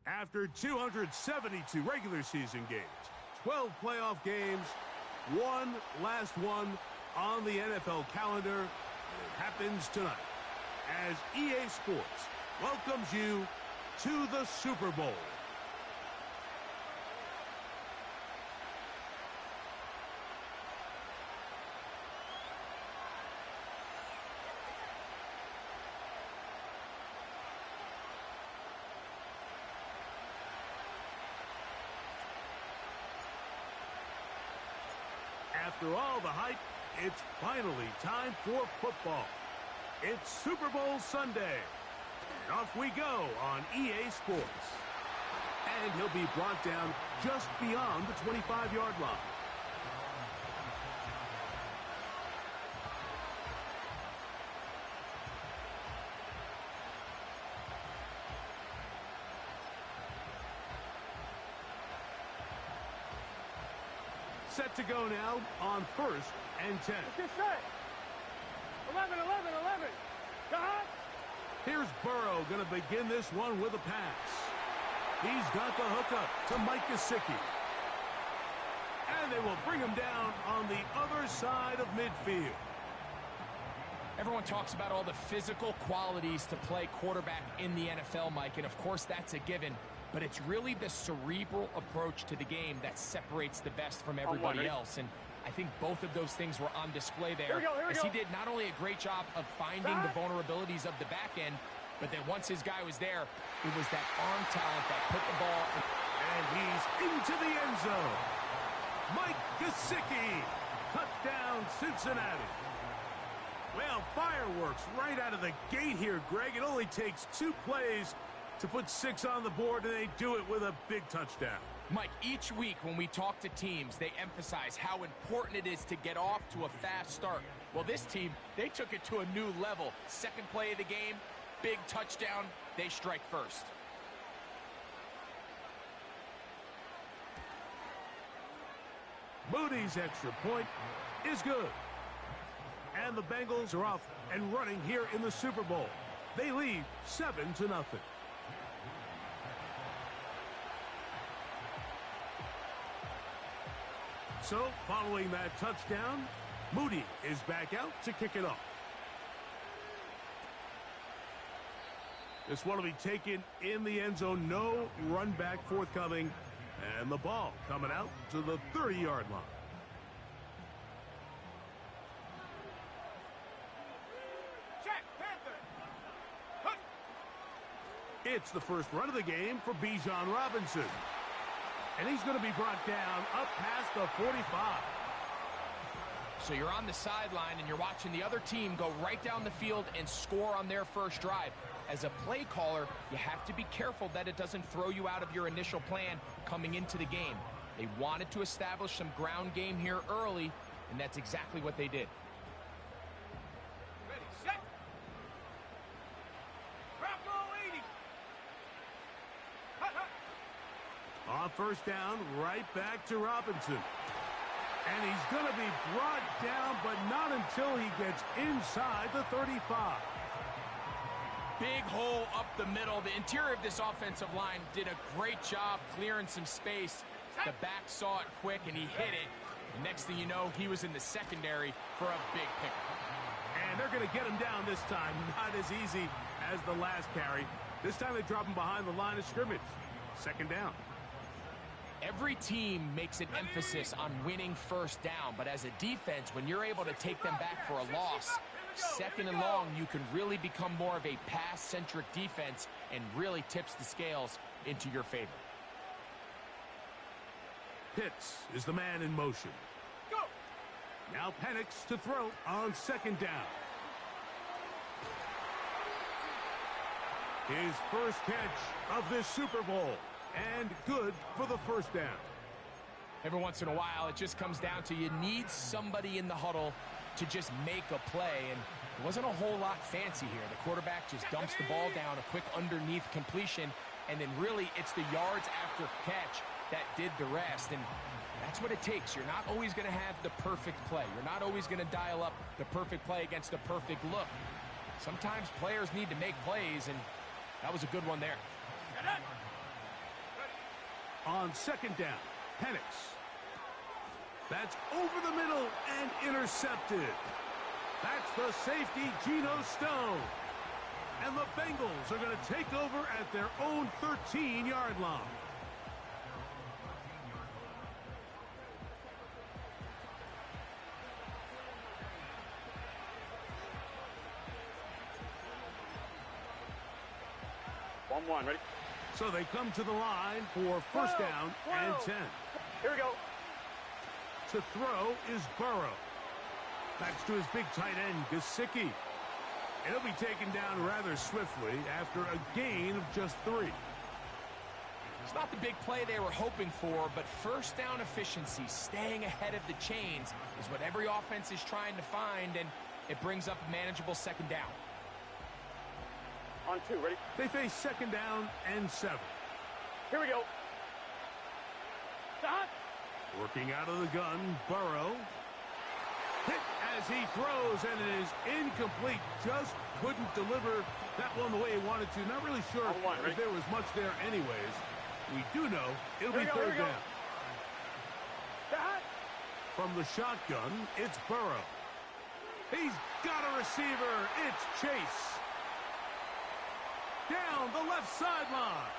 After 272 regular season games, 12 playoff games, one last one on the NFL calendar, and it happens tonight as EA Sports welcomes you to the Super Bowl. After all the hype, it's finally time for football. It's Super Bowl Sunday. And off we go on EA Sports. And he'll be brought down just beyond the 25-yard line. Set to go now on 1st and 10. Let's get set. 11, 11, 11. Got. Here's Burrow going to begin this one with a pass. He's got the hookup to Mike Gesicki. And they will bring him down on the other side of midfield. Everyone talks about all the physical qualities to play quarterback in the NFL, Mike, and of course that's a given. But it's really the cerebral approach to the game that separates the best from everybody else. And I think both of those things were on display there. He did not only a great job of finding the vulnerabilities of the back end, but then once his guy was there, it was that arm talent that put the ball. And he's into the end zone. Mike Gesicki. Touchdown, Cincinnati. Well, fireworks right out of the gate here, Greg. It only takes 2 plays to put 6 on the board, and they do it with a big touchdown. Mike, each week when we talk to teams, they emphasize how important it is to get off to a fast start. Well, this team, they took it to a new level. Second play of the game, big touchdown, they strike first. Moody's extra point is good. And the Bengals are off and running here in the Super Bowl. They lead 7-0. So, following that touchdown, Moody is back out to kick it off. This one will be taken in the end zone. No run back forthcoming. And the ball coming out to the 30-yard line. It's the first run of the game for Bijan Robinson. And he's going to be brought down up past the 45. So you're on the sideline and you're watching the other team go right down the field and score on their first drive. As a play caller, you have to be careful that it doesn't throw you out of your initial plan coming into the game. They wanted to establish some ground game here early, and that's exactly what they did. Ready, set. Bravo 80. On first down, right back to Robinson. And he's going to be brought down, but not until he gets inside the 35. Big hole up the middle. The interior of this offensive line did a great job clearing some space. The back saw it quick, and he hit it. The next thing you know, he was in the secondary for a big pickup. And they're going to get him down this time. Not as easy as the last carry. This time they drop him behind the line of scrimmage. Second down. Every team makes an emphasis on winning first down, but as a defense, when you're able to take them back for a loss, second and long, you can really become more of a pass-centric defense and really tips the scales into your favor. Pitts is the man in motion. Go. Now Penix to throw on second down. His first catch of this Super Bowl, and good for the first down. Every once in a while, it just comes down to you need somebody in the huddle to just make a play, and it wasn't a whole lot fancy here. The quarterback just dumps the ball down, a quick underneath completion, and then really it's the yards after catch that did the rest, and that's what it takes. You're not always going to have the perfect play. You're not always going to dial up the perfect play against the perfect look. Sometimes players need to make plays, and that was a good one there. On second down, Penix. That's over the middle and intercepted. That's the safety, Geno Stone. And the Bengals are going to take over at their own 13-yard line. One, ready? So they come to the line for first down and 10. Here we go. To throw is Burrow. Backs to his big tight end, Gesicki. And he'll be taken down rather swiftly after a gain of just 3. It's not the big play they were hoping for, but first down efficiency, staying ahead of the chains, is what every offense is trying to find, and it brings up a manageable second down. On 2, ready? They face second down and 7. Here we go. Stop. Working out of the gun, Burrow. Hit as he throws, and it is incomplete. Just couldn't deliver that one the way he wanted to. Not really sure if there was much there anyways. We do know it'll be third down. Stop. From the shotgun, it's Burrow. He's got a receiver. It's Chase. Down the left sideline.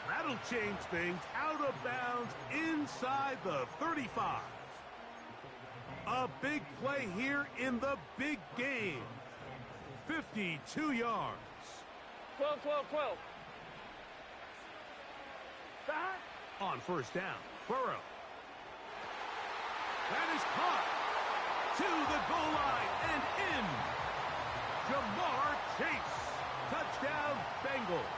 That'll change things. Out of bounds inside the 35. A big play here in the big game. 52 yards. 12. Stop. On first down, Burrow. That is caught. To the goal line and in. Jamar Chase. Touchdown, Bengals.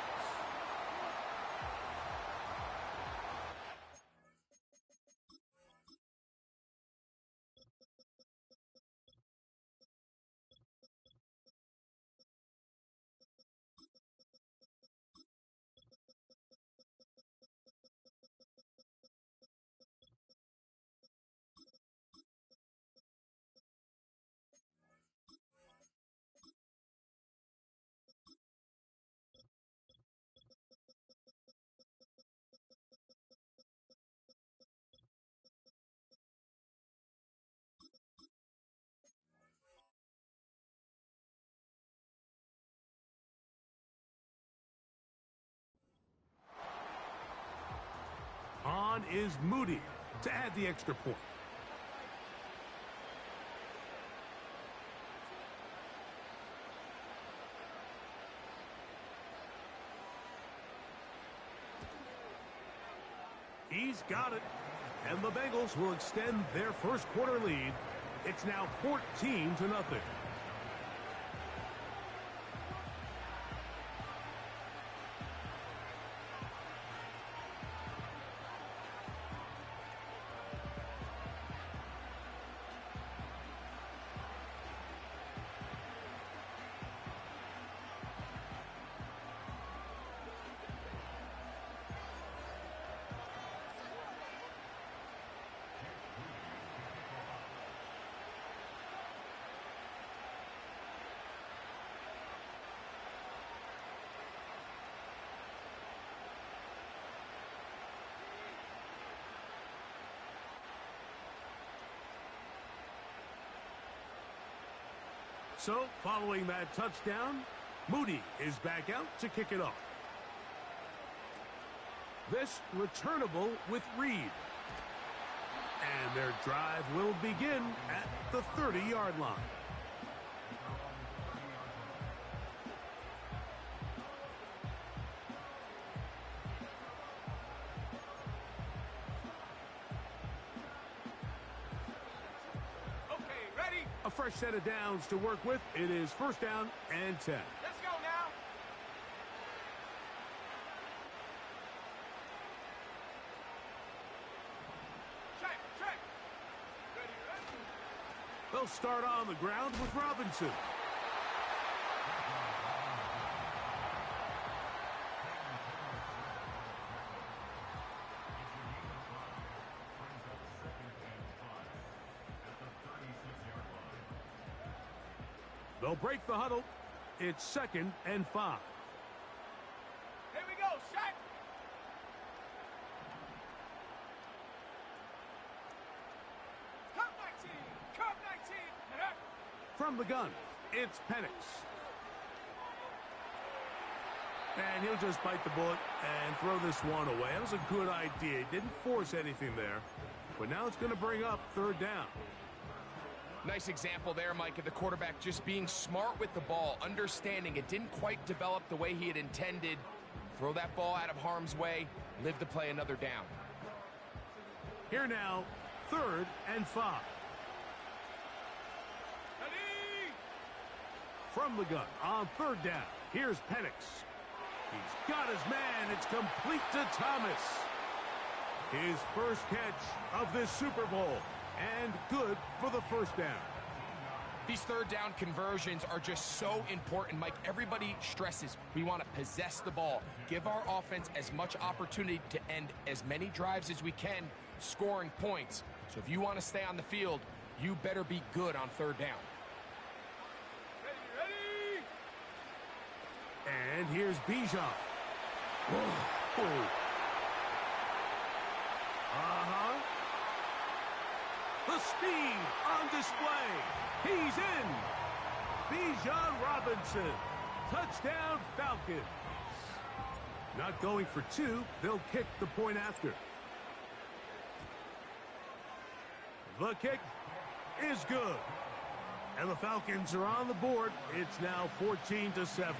On is Moody to add the extra point. He's got it. And the Bengals will extend their first quarter lead. It's now 14-0. So, following that touchdown, Moody is back out to kick it off. This returnable with Reed. And their drive will begin at the 30-yard line. A fresh set of downs to work with. It is first down and 10. Let's go now. Check. Ready. They'll start on the ground with Robinson. They'll break the huddle. It's 2nd and 5. Here we go, shot. the gun, it's Penix. And he'll just bite the bullet and throw this one away. That was a good idea. He didn't force anything there. But now it's going to bring up third down. Nice example there, Mike, of the quarterback just being smart with the ball, understanding it didn't quite develop the way he had intended. Throw that ball out of harm's way, live to play another down. Here now, 3rd and 5. From the gun on 3rd down, here's Penix. He's got his man. It's complete to Thomas. His first catch of this Super Bowl. And good for the first down. These third down conversions are just so important, Mike. Everybody stresses we want to possess the ball, give our offense as much opportunity to end as many drives as we can, scoring points. So if you want to stay on the field, you better be good on 3rd down. Ready? And here's Bijan. Whoa. The speed on display. He's in. Bijan Robinson. Touchdown Falcons. Not going for 2. They'll kick the point after. The kick is good. And the Falcons are on the board. It's now 14-7.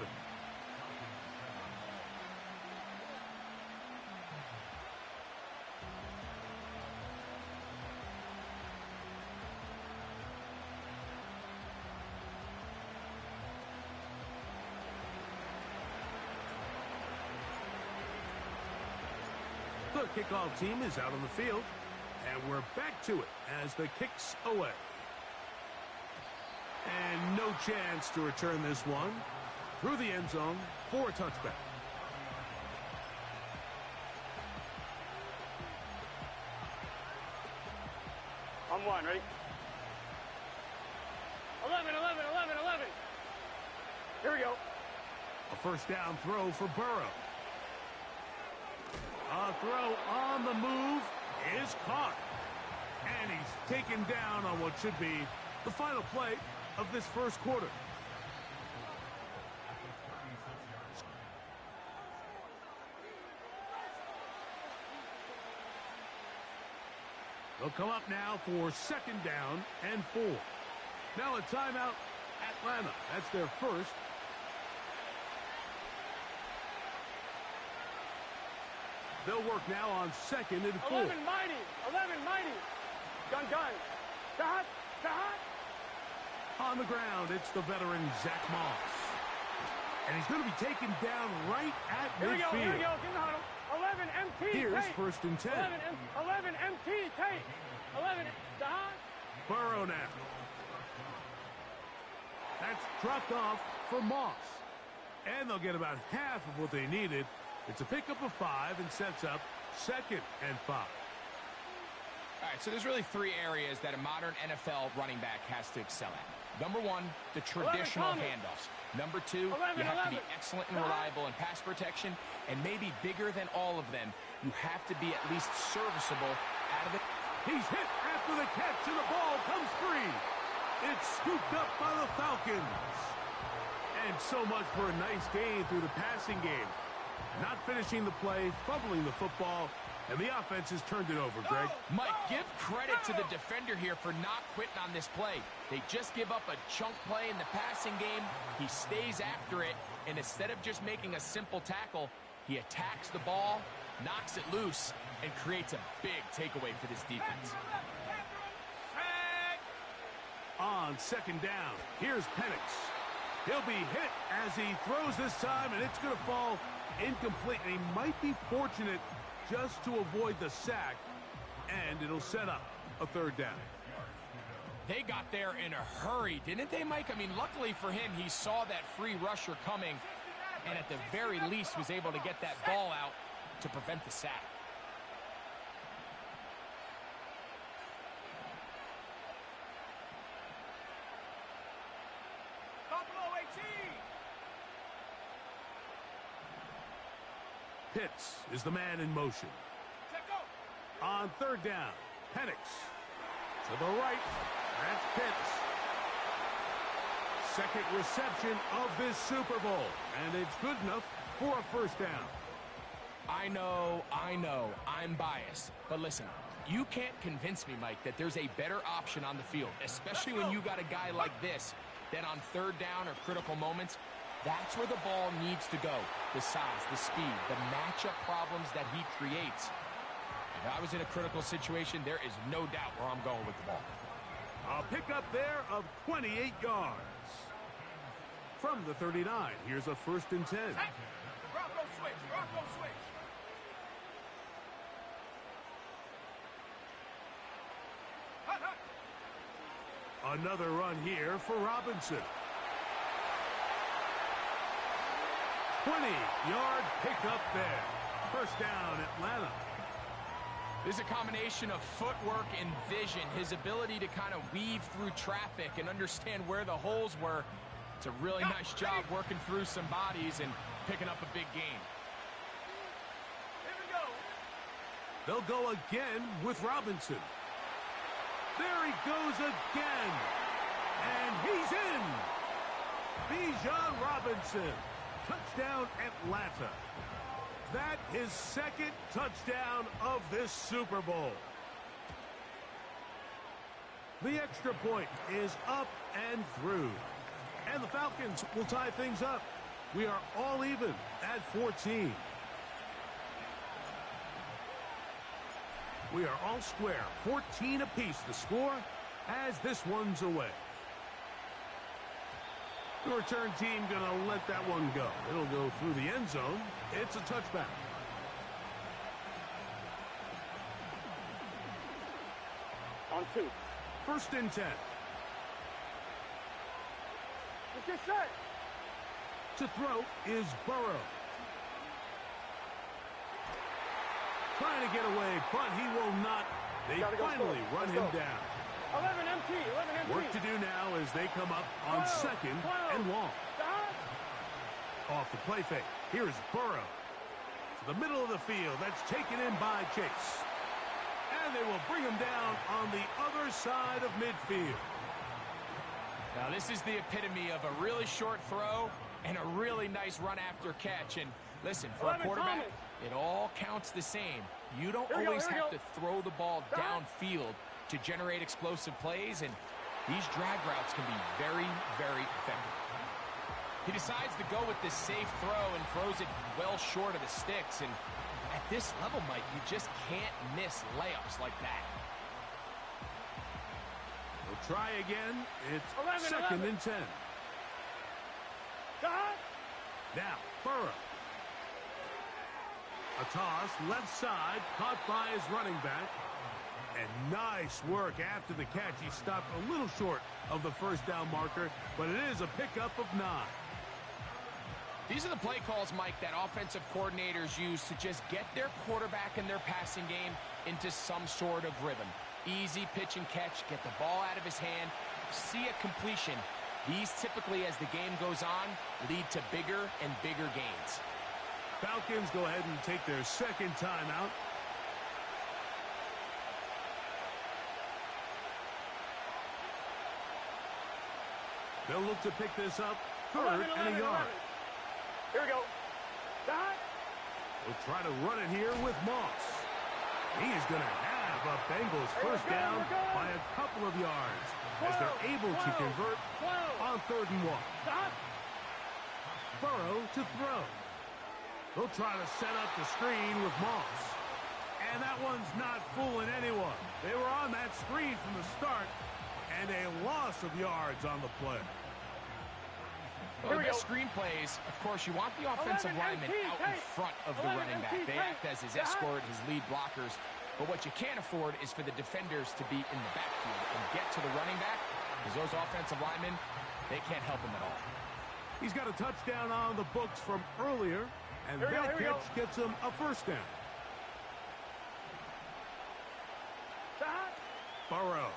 The kickoff team is out on the field, and we're back to it as the kick's away. And no chance to return this one through the end zone for a touchback. On 1, ready? 11. Here we go. A first down throw for Burrow. A throw on the move is caught. And he's taken down on what should be the final play of this first quarter. They'll come up now for 2nd down and 4. Now a timeout, Atlanta. That's their first. They'll work now on 2nd and 4. 11 mighty. Gun. Dot. On the ground, it's the veteran Zach Moss. And he's going to be taken down right at midfield. Here we go. Get in the huddle. 11 MT. Here's Tate. 1st and 10. 11 MT. Tate. 11 Dot. Burrow now. That's dropped off for Moss. And they'll get about half of what they needed. It's a pickup of 5 and sets up 2nd and 5. All right, so there's really 3 areas that a modern NFL running back has to excel at. Number 1, the traditional handoffs. Number 2, you have to be excellent and reliable in pass protection. And maybe bigger than all of them, you have to be at least serviceable out of it. He's hit after the catch, and the ball comes free. It's scooped up by the Falcons. And so much for a nice gain through the passing game. Not finishing the play, fumbling the football, and the offense has turned it over, Greg. Mike, give credit to the defender here for not quitting on this play. They just give up a chunk play in the passing game. He stays after it, and instead of just making a simple tackle, he attacks the ball, knocks it loose, and creates a big takeaway for this defense. On 2nd down, here's Penix. He'll be hit as he throws this time, and it's going to fall incomplete. And he might be fortunate just to avoid the sack, and it'll set up a 3rd down. They got there in a hurry, didn't they, Mike? I mean, luckily for him, he saw that free rusher coming, and at the very least was able to get that ball out to prevent the sack. Pitts is the man in motion. On 3rd down, Penix to the right. That's Pitts. second reception of this Super Bowl, and it's good enough for a first down. I know, I'm biased. But listen, you can't convince me, Mike, that there's a better option on the field, especially when you got a guy like this, that on third down or critical moments, that's where the ball needs to go. The size, the speed, the matchup problems that he creates. If I was in a critical situation, there is no doubt where I'm going with the ball. A pickup there of 28 yards. From the 39, here's a 1st and 10. Hey, Bronco switch, Bronco switch. Another run here for Robinson. 20-yard pickup there. First down, Atlanta. There's a combination of footwork and vision, his ability to kind of weave through traffic and understand where the holes were. It's a really nice job working through some bodies and picking up a big gain. Here we go. They'll go again with Robinson. There he goes again. And he's in. Bijan Robinson. Touchdown, Atlanta. That his second touchdown of this Super Bowl. The extra point is up and through. And the Falcons will tie things up. We are all even at 14. We are all square, 14 apiece the score as this one's away. The return team going to let that one go. It'll go through the end zone. It's a touchback. On 2. 1st and 10. Let's get set. To throw is Burrow. Trying to get away, but he will not. They finally run him down. 11 MT, 11 MT. Work to do now as they come up on 2nd and long. Off the play fake. Here's Burrow. To the middle of the field. That's taken in by Chase. And they will bring him down on the other side of midfield. Now this is the epitome of a really short throw and a really nice run after catch. And listen, for a quarterback, it all counts the same. You don't always have to throw the ball downfield to generate explosive plays, and these drag routes can be very, very effective. He decides to go with this safe throw and throws it well short of the sticks. And at this level, Mike, you just can't miss layups like that. We'll try again. It's 2nd and 10. Now, Burrow. A toss, left side, caught by his running back. And nice work after the catch. He stopped a little short of the first down marker, but it is a pickup of 9. These are the play calls, Mike, that offensive coordinators use to just get their quarterback and their passing game into some sort of rhythm. Easy pitch and catch, get the ball out of his hand, see a completion. These typically, as the game goes on, lead to bigger and bigger gains. Falcons go ahead and take their 2nd timeout. They'll look to pick this up 3rd and a yard. Here we go. We'll try to run it here with Moss. He's going to have a Bengals first down by a couple of yards as they're able to convert on 3rd and 1. Burrow to throw. They'll try to set up the screen with Moss. And that one's not fooling anyone. They were on that screen from the start, and a loss of yards on the play. Well, the best screen plays, of course, you want the offensive lineman out in front of the running back. They act as his escort, his lead blockers. But what you can't afford is for the defenders to be in the backfield and get to the running back, because those offensive linemen, they can't help him at all. He's got a touchdown on the books from earlier, and that catch gets him a first down. Burrow.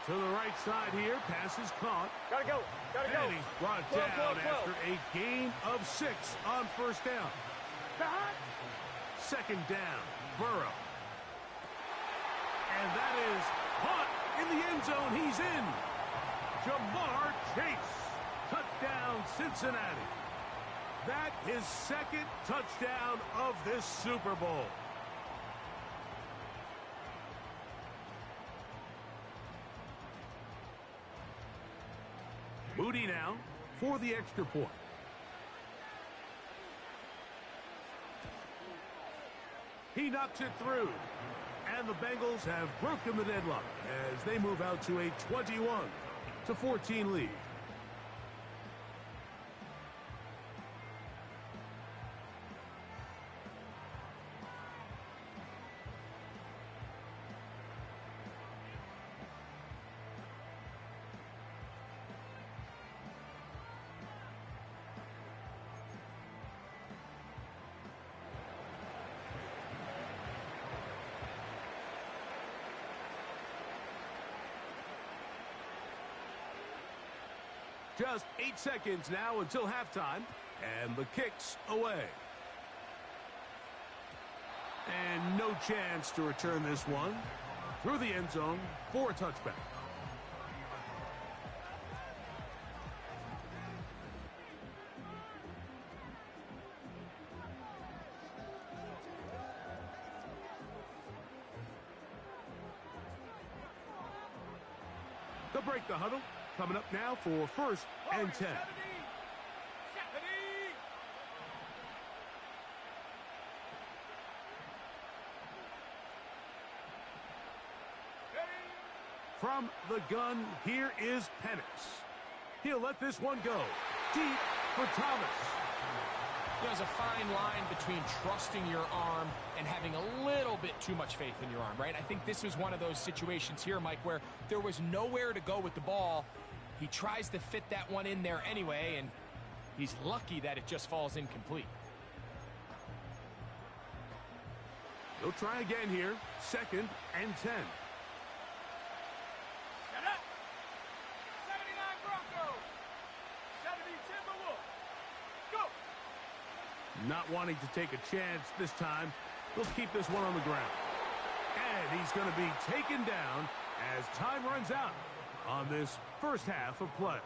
To the right side here, pass is caught. Gotta go. And he's brought down after a gain of 6 on first down. 2nd down, Burrow. And that is caught in the end zone. He's in. Jamar Chase. Touchdown, Cincinnati. That his second touchdown of this Super Bowl. Moody now for the extra point. He knocks it through. And the Bengals have broken the deadlock as they move out to a 21-14 lead. Just 8 seconds now until halftime, and the kick's away. And no chance to return this one through the end zone for a touchback. They'll break the huddle. Coming up now for first and 10. From the gun, here is Penix. He'll let this one go. Deep for Thomas. There's a fine line between trusting your arm and having a little bit too much faith in your arm, right? I think this was one of those situations here, Mike, where there was nowhere to go with the ball. He tries to fit that one in there anyway, and he's lucky that it just falls incomplete. He'll try again here. Second and 10. Set up. 79 Broncos. 70 Timberwolves. Go. Not wanting to take a chance this time. He'll keep this one on the ground. And he's going to be taken down as time runs out on this first half of play.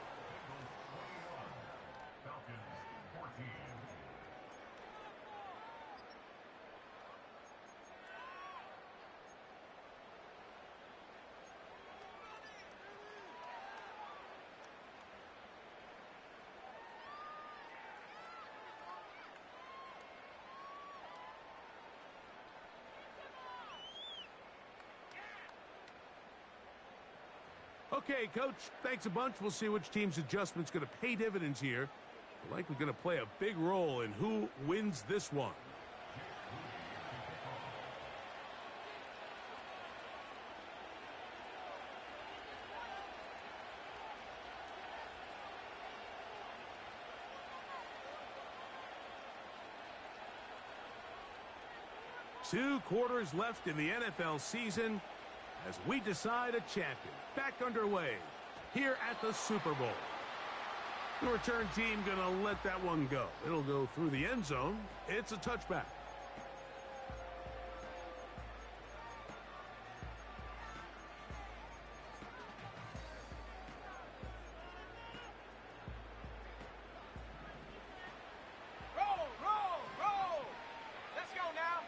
Okay, Coach, thanks a bunch. We'll see which team's adjustment's going to pay dividends here. We're likely going to play a big role in who wins this one. Two quarters left in the NFL season as we decide a champion. Back underway here at the Super Bowl. The return team going to let that one go. It'll go through the end zone. It's a touchback. Roll, roll, roll. Let's go now.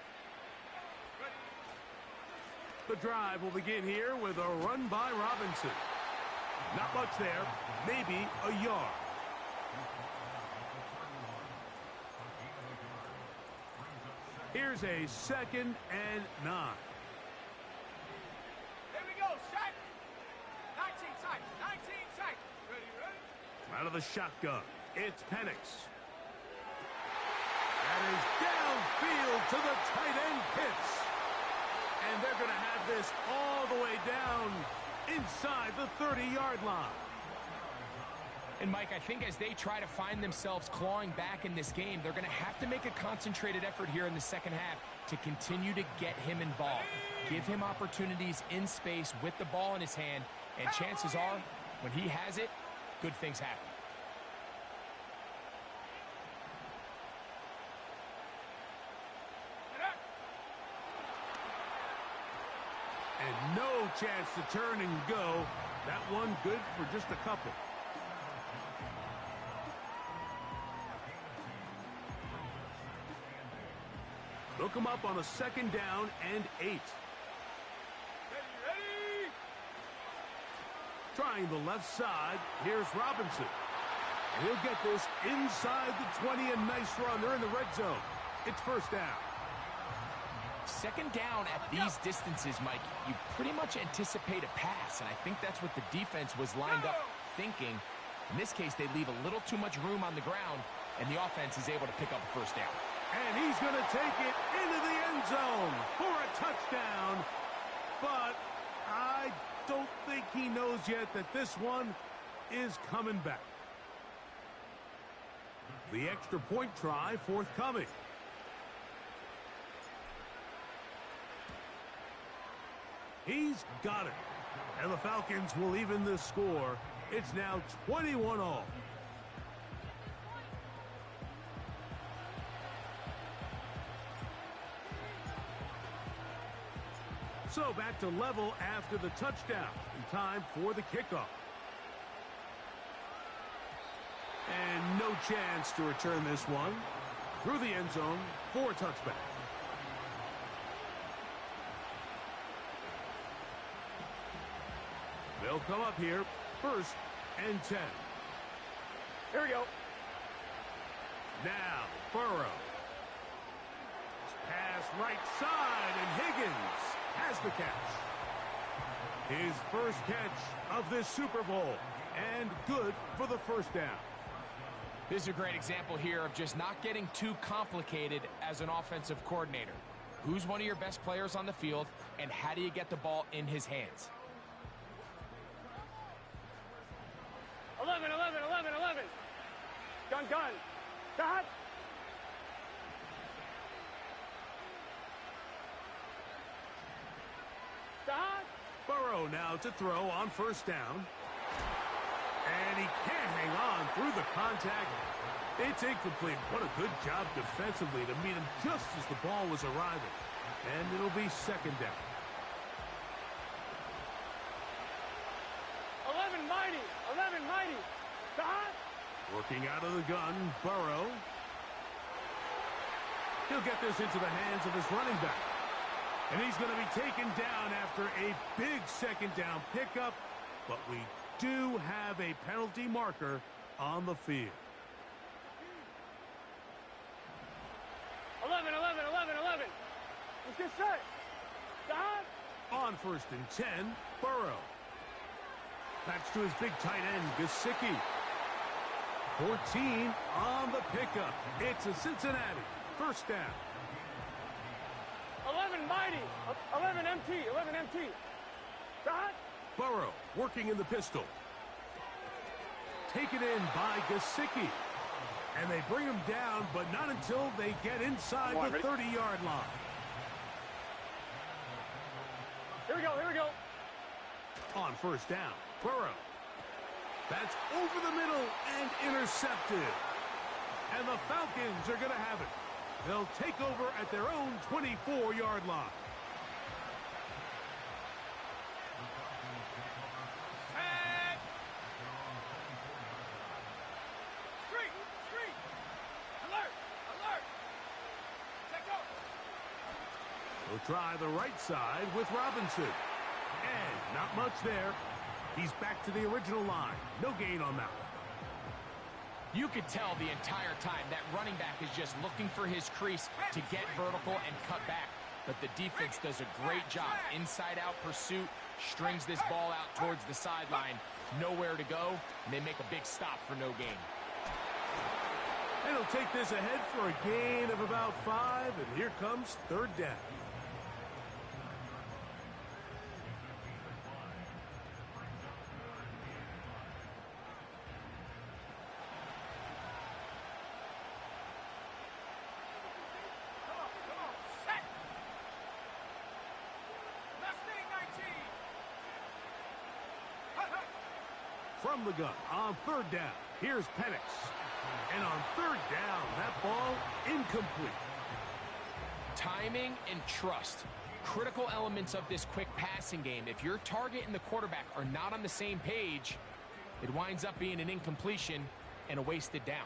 The drive will begin here with a run by Robinson. Not much there, maybe a yard. Here's a 2nd and 9. Here we go, set. 19 tight, 19 tight. Ready? Out of the shotgun, it's Penix. That is downfield to the tight end Pitts. And they're going to have this all the way down inside the 30-yard line. And, Mike, I think as they try to find themselves clawing back in this game, they're going to have to make a concentrated effort here in the second half to continue to get him involved. Give him opportunities in space with the ball in his hand, and chances are, when he has it, good things happen. And no chance to turn and go. That one good for just a couple. Look him up on a 2nd down and 8. Ready, ready! Trying the left side. Here's Robinson. And he'll get this inside the 20. A nice run. They're in the red zone. It's 1st down. 2nd down at these distances, Mike, you pretty much anticipate a pass, and I think that's what the defense was lined up thinking. In this case, they leave a little too much room on the ground, and the offense is able to pick up a 1st down. And he's going to take it into the end zone for a touchdown. But I don't think he knows yet that this one is coming back. The extra point try forthcoming. He's got it. And the Falcons will even the score. It's now 21-all. So back to level after the touchdown. In time for the kickoff. And no chance to return this one. Through the end zone for a touchback. They'll come up here, 1st and 10. Here we go. Now, Burrow. Pass right side, and Higgins has the catch. His 1st catch of this Super Bowl, and good for the 1st down. This is a great example here of just not getting too complicated as an offensive coordinator. Who's one of your best players on the field, and how do you get the ball in his hands? 11, 11, 11, 11. Gun, gun. Dot. Dot. Burrow now to throw on 1st down. And he can't hang on through the contact. It's incomplete. What a good job defensively to meet him just as the ball was arriving. And it'll be 2nd down. 11 mighty. 11 mighty. Dot. Working out of the gun, Burrow. He'll get this into the hands of his running back. And he's going to be taken down after a big 2nd down pickup. But we do have a penalty marker on the field. 11, 11, 11, 11. Let's get set. Dot. On 1st and 10, Burrow. That's to his big tight end, Gesicki. 14 on the pickup. It's a Cincinnati 1st down. 11 mighty. 11 MT. 11 MT. Dot. Burrow working in the pistol. Taken in by Gesicki. And they bring him down, but not until they get inside the 30-yard line. Here we go, here we go. On 1st down, Burrow. That's over the middle and intercepted. And the Falcons are going to have it. They'll take over at their own 24-yard line. And street, street. Alert, alert. Check out. They'll try the right side with Robinson. And not much there. He's back to the original line. No gain on that one. You could tell the entire time that running back is just looking for his crease to get vertical and cut back. But the defense does a great job. Inside-out pursuit, strings this ball out towards the sideline. Nowhere to go, and they make a big stop for no gain. And he'll take this ahead for a gain of about 5, and here comes 3rd down. From the gun on 3rd down. Here's Penix. And on 3rd down, that ball incomplete. Timing and trust. critical elements of this quick passing game. If your target and the quarterback are not on the same page, it winds up being an incompletion and a wasted down.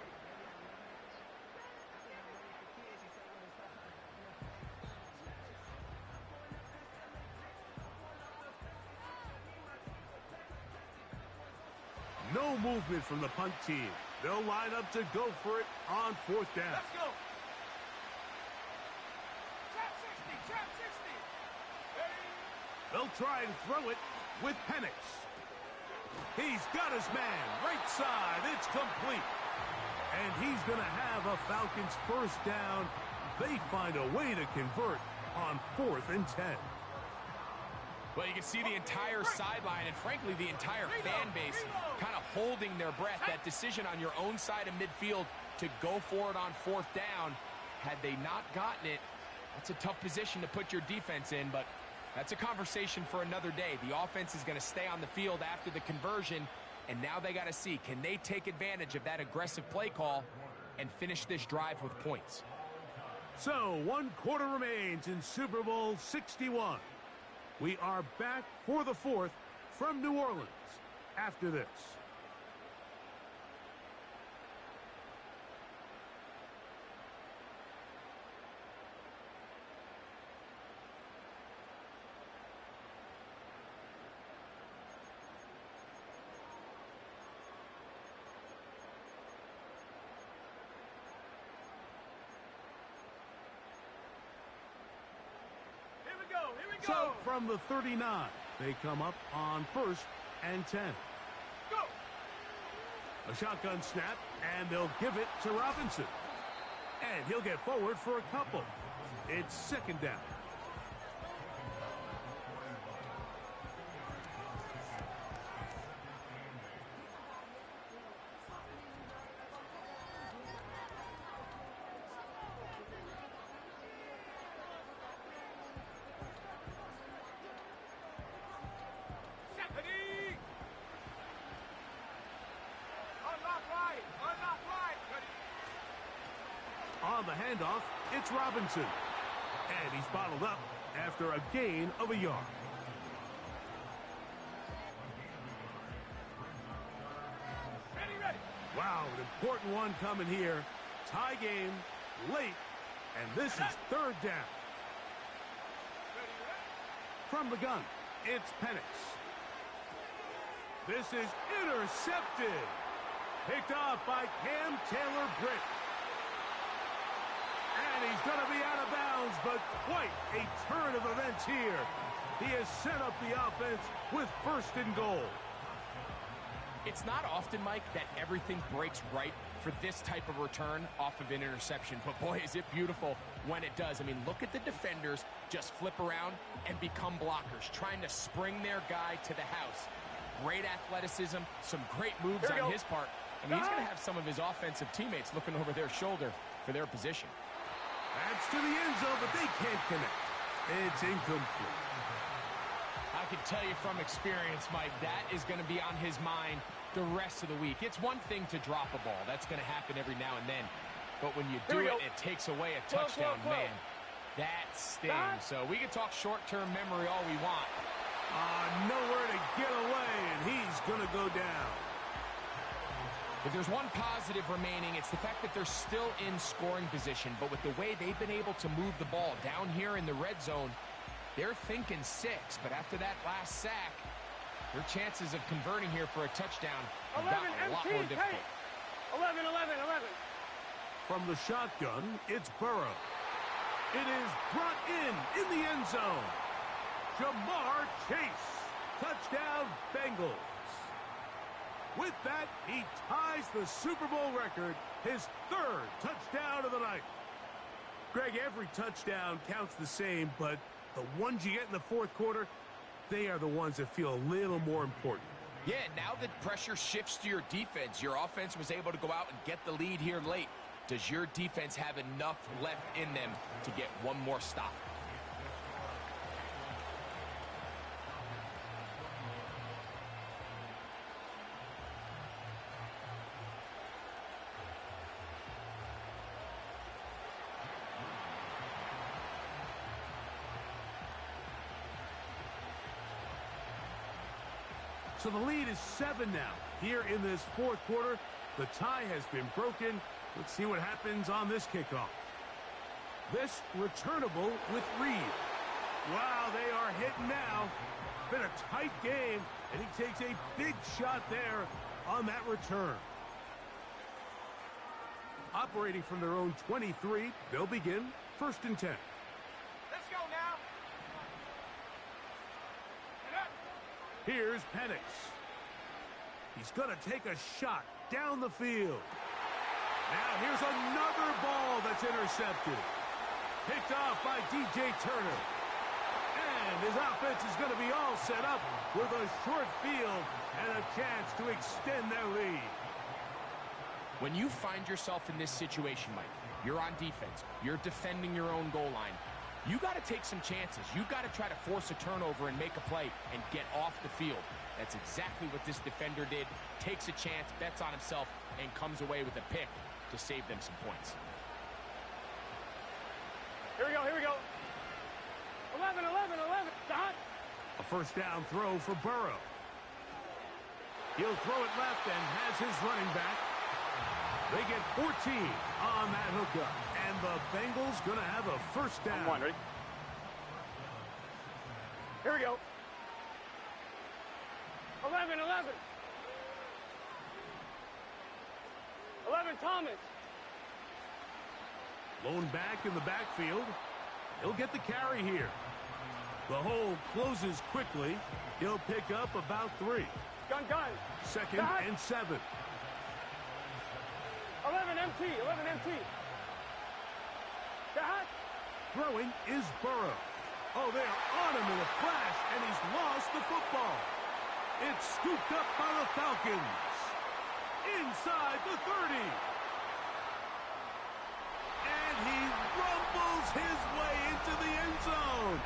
No movement from the punt team. They'll line up to go for it on 4th down. Let's go. Trap 60, trap 60. Ready? They'll try and throw it with Penix. He's got his man right side. It's complete. And he's going to have a Falcons first down. They find a way to convert on 4th and 10. Well, you can see the entire sideline and, frankly, the entire fan base kind of holding their breath. That decision on your own side of midfield to go for it on 4th down, had they not gotten it, that's a tough position to put your defense in, but that's a conversation for another day. The offense is going to stay on the field after the conversion, and now they got to see, can they take advantage of that aggressive play call and finish this drive with points? So, 1 quarter remains in Super Bowl 61. We are back for the 4th from New Orleans after this. So from the 39, they come up on 1st and 10. Go. A shotgun snap, and they'll give it to Robinson. And he'll get forward for a couple. It's 2nd down. On the handoff, it's Robinson. And he's bottled up after a gain of a yard. Ready. Wow, an important one coming here. Tie game, late, and this is 3rd down. From the gun, it's Penix. This is intercepted. Picked off by Cam Taylor-Britt. And he's going to be out of bounds, but quite a turn of events here. He has set up the offense with 1st and goal. It's not often, Mike, that everything breaks right for this type of return off of an interception. But, boy, is it beautiful when it does. I mean, look at the defenders just flip around and become blockers, trying to spring their guy to the house. Great athleticism, some great moves on his part. I mean, he's going to have some of his offensive teammates looking over their shoulder for their position. That's to the end zone, but they can't connect. It's incomplete. I can tell you from experience, Mike, that is going to be on his mind the rest of the week. It's one thing to drop a ball. That's going to happen every now and then. But when you do it, it takes away a touchdown, man. That stings. So we can talk short-term memory all we want. Nowhere to get away, and he's going to go down. If there's one positive remaining, it's the fact that they're still in scoring position. But with the way they've been able to move the ball down here in the red zone, they're thinking 6. But after that last sack, their chances of converting here for a touchdown have gotten a lot more difficult. 11. From the shotgun, it's Burrow. It is brought in the end zone. Jamar Chase. Touchdown, Bengals. With that, he ties the Super Bowl record, his 3rd touchdown of the night. Greg, every touchdown counts the same, but the ones you get in the 4th quarter, they are the ones that feel a little more important. Yeah, now that pressure shifts to your defense, your offense was able to go out and get the lead here late. Does your defense have enough left in them to get one more stop? So the lead is 7 now. Here in this fourth quarter, the tie has been broken. Let's see what happens on this kickoff. This returnable with Reed. Wow, they are hitting now. It's been a tight game, and he takes a big shot there on that return. Operating from their own 23, they'll begin 1st and 10. Let's go now. Here's Penix. He's going to take a shot down the field. Now here's another ball that's intercepted. Picked off by DJ Turner. And his offense is going to be all set up with a short field and a chance to extend their lead. When you find yourself in this situation, Mike, you're on defense, you're defending your own goal line, you got to take some chances. You got to try to force a turnover and make a play and get off the field. That's exactly what this defender did. Takes a chance, bets on himself, and comes away with a pick to save them some points. Here we go, here we go. 11, 11, 11. Dot. A first down throw for Burrow. He'll throw it left and has his running back. They get 14 on that hookup. And the Bengals going to have a first down. One, ready? Here we go. 11, 11. 11, Thomas. Lone back in the backfield. He'll get the carry here. The hole closes quickly. He'll pick up about 3. Gun, gun. 2nd Dot. and 7. 11 MT, 11 MT. Dot. Throwing is Burrow. Oh, they're on him in a flash, and he's lost the football. It's scooped up by the Falcons. Inside the 30. And he rumbles his way into the end zone.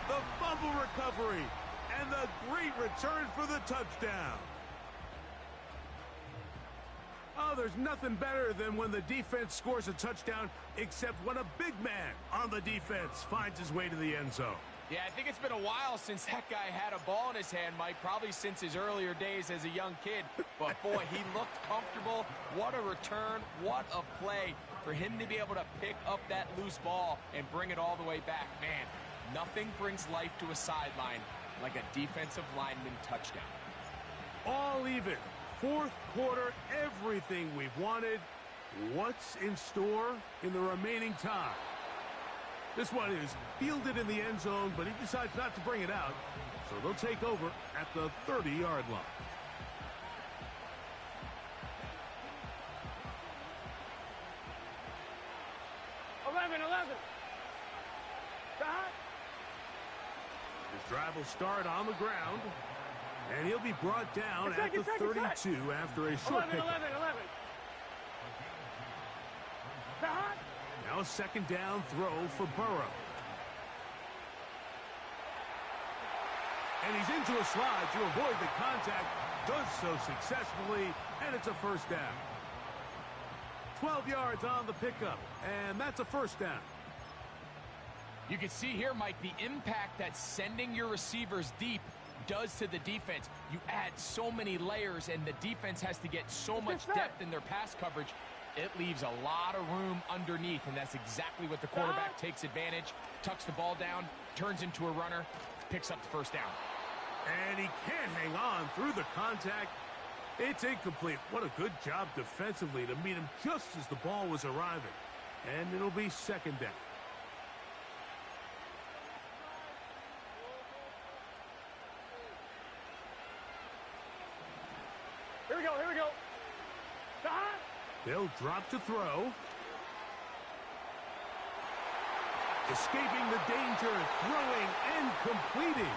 The fumble recovery and the great return for the touchdown. Oh, there's nothing better than when the defense scores a touchdown, except when a big man on the defense finds his way to the end zone. Yeah, I think it's been a while since that guy had a ball in his hand, Mike, probably since his earlier days as a young kid. But, boy, he looked comfortable. What a return. What a play for him to be able to pick up that loose ball and bring it all the way back. Man, nothing brings life to a sideline like a defensive lineman touchdown. All even. Fourth quarter, everything we've wanted. What's in store in the remaining time? This one is fielded in the end zone, but he decides not to bring it out. So they'll take over at the 30-yard line. His drive will start on the ground. And he'll be brought down at the 32 after a short 11, 11, 11. Now a second down throw for Burrow. And he's into a slide to avoid the contact. Does so successfully, and it's a first down. 12 yards on the pickup, and that's a first down. You can see here, Mike, the impact that sending your receivers deep does to the defense. You add so many layers, and the defense has to get so much depth in their pass coverage. It leaves a lot of room underneath, and that's exactly what the quarterback takes advantage. Tucks the ball down, turns into a runner, picks up the first down. And he can't hang on through the contact. It's incomplete. What a good job defensively to meet him just as the ball was arriving. And it'll be second down. Here we go, here we go. They'll drop to throw. Escaping the danger, throwing and completing.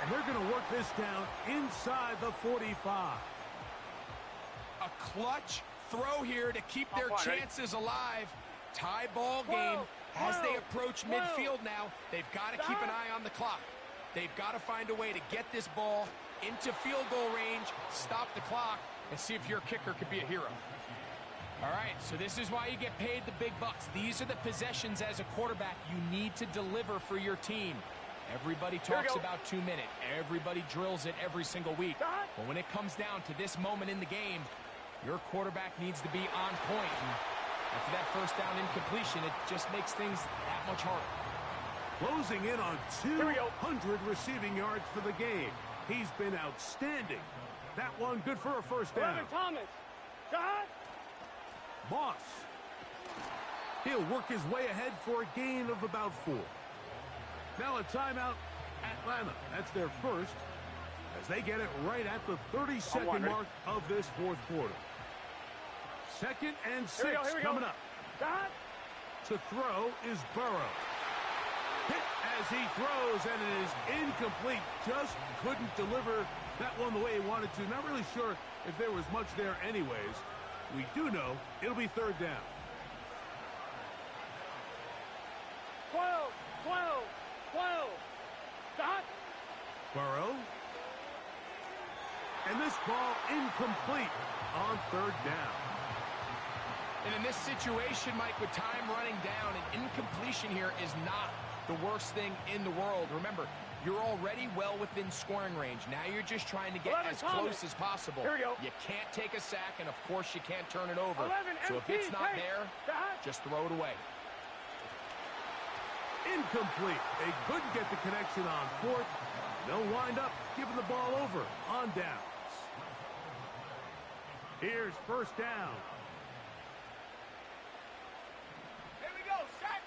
And they're going to work this down inside the 45. A clutch throw here to keep their chances alive. Tie ball game as they approach midfield now. They've got to keep an eye on the clock. They've got to find a way to get this ball into field goal range, stop the clock, and see if your kicker could be a hero. All right, so this is why you get paid the big bucks. These are the possessions as a quarterback you need to deliver for your team. Everybody talks about 2 minutes. Everybody drills it every single week. But when it comes down to this moment in the game, your quarterback needs to be on point. And after that first down incompletion, it just makes things that much harder. Closing in on 200 receiving yards for the game. He's been outstanding. That one good for a first down. Thomas. Shot. Moss. He'll work his way ahead for a gain of about 4. Now a timeout, Atlanta. That's their first, as they get it right at the 30-second mark of this fourth quarter. 2nd and 6 coming up. To throw is Burrow. Hit as he throws, and it is incomplete. Just couldn't deliver that one the way he wanted to. Not really sure if there was much there anyways. We do know it'll be 3rd down. 12. Dot. Burrow. And this ball incomplete on 3rd down. And in this situation, Mike, with time running down, an incompletion here is not the worst thing in the world. Remember, you're already well within scoring range. Now you're just trying to get as close as possible. Here we go. You can't take a sack, and of course you can't turn it over. 11, so if it's not there, just throw it away. Incomplete. They couldn't get the connection on 4th. They'll wind up giving the ball over on downs. Here's 1st down. Here we go. Set.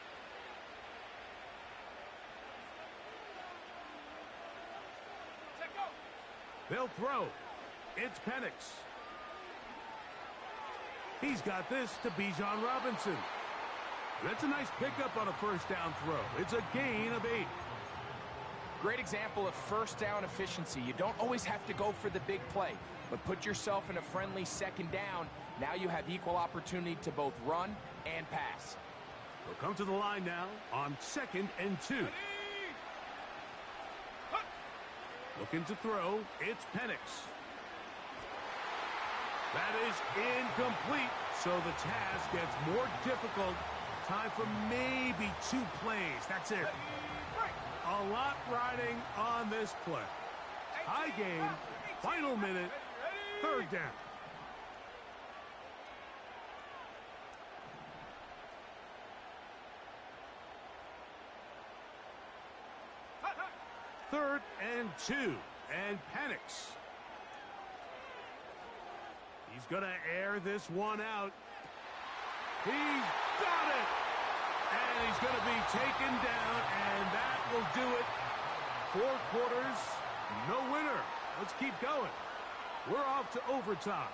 Set, go. They'll throw. It's Penix. He's got this to Bijan Robinson. That's a nice pickup on a 1st down throw. It's a gain of 8. Great example of 1st down efficiency. You don't always have to go for the big play, but put yourself in a friendly 2nd down. Now you have equal opportunity to both run and pass. They'll come to the line now on 2nd and 2. Looking to throw. It's Penix. That is incomplete, so the task gets more difficult. Time for maybe 2 plays. That's it. A lot riding on this play. High gain, final minute, 3rd down. Third and 2, and Penix. He's going to air this one out. He's got it! And he's going to be taken down, and that will do it. 4 quarters, no winner. Let's keep going. We're off to overtime.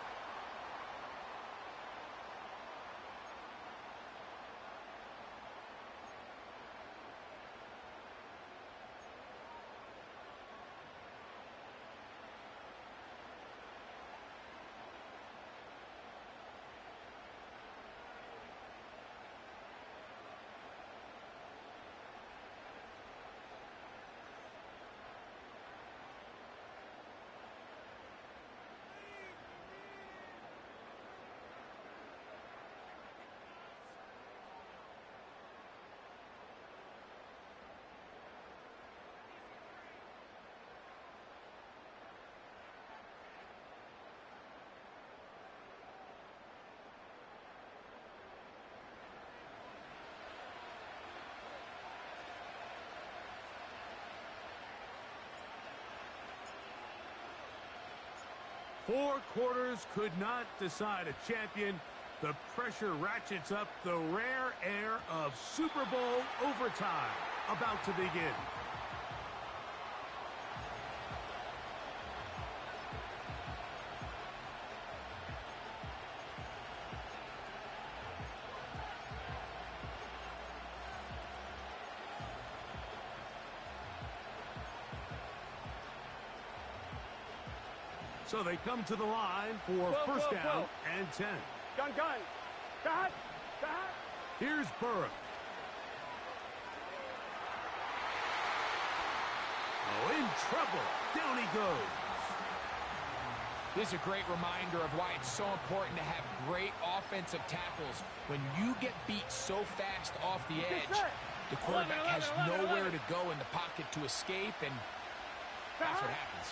Four quarters could not decide a champion. The pressure ratchets up. The rare air of Super Bowl overtime about to begin. So they come to the line for first down and 10. Gun. Got. Here's Burrow. Oh, in trouble. Down he goes. This is a great reminder of why it's so important to have great offensive tackles. When you get beat so fast off the edge, The quarterback has nowhere to go in the pocket to escape, and that's what happens.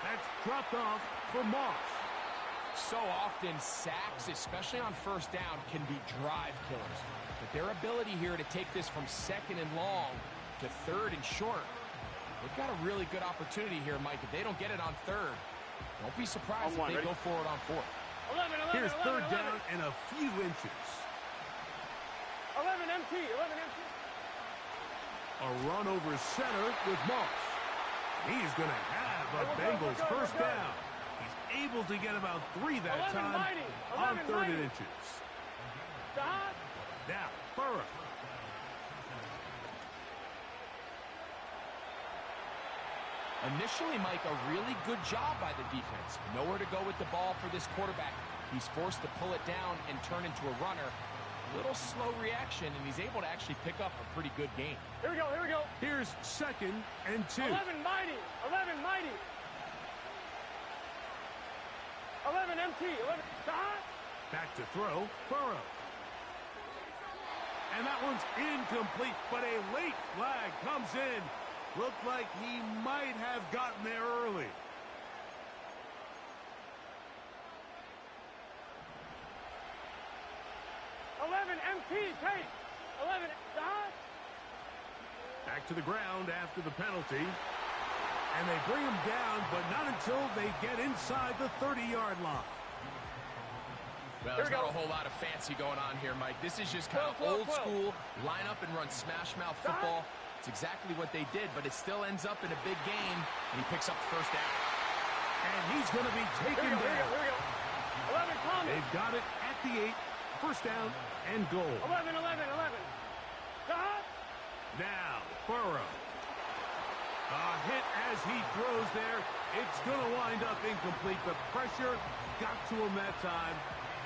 That's dropped off for Moss. So often, sacks, especially on first down, can be drive killers. But their ability here to take this from second and long to third and short, they've got a really good opportunity here, Mike. If they don't get it on third, don't be surprised if they go forward on fourth. 11, Here's third down and a few inches. 11 MT, 11 MT. A run over center with Moss. He's going to have a Bengals first down. He's able to get about 3 that time on third and inches. Now, Burrow. Initially, Mike, a really good job by the defense. Nowhere to go with the ball for this quarterback. He's forced to pull it down and turn into a runner. A little slow reaction, and he's able to actually pick up a pretty good game. Here we go, here we go. Here's second and 2. 11 mighty, 11 mighty. 11 MT, 11 dot. Back to throw, Burrow. And that one's incomplete, but a late flag comes in. Looked like he might have gotten there early. MT, Tate. 11 dot. Back to the ground after the penalty. And they bring him down, but not until they get inside the 30-yard line. Well, there's not a whole lot of fancy going on here, Mike. This is just kind of old school, line up and run smash mouth football. It's exactly what they did, but it still ends up in a big game, and he picks up the first down. And he's going to be taken down. Here we go. 11 Thomas. They've got it at the 8. First down and goal. 11. Dot. Now, Burrow. A hit as he throws there. It's going to wind up incomplete. The pressure got to him that time,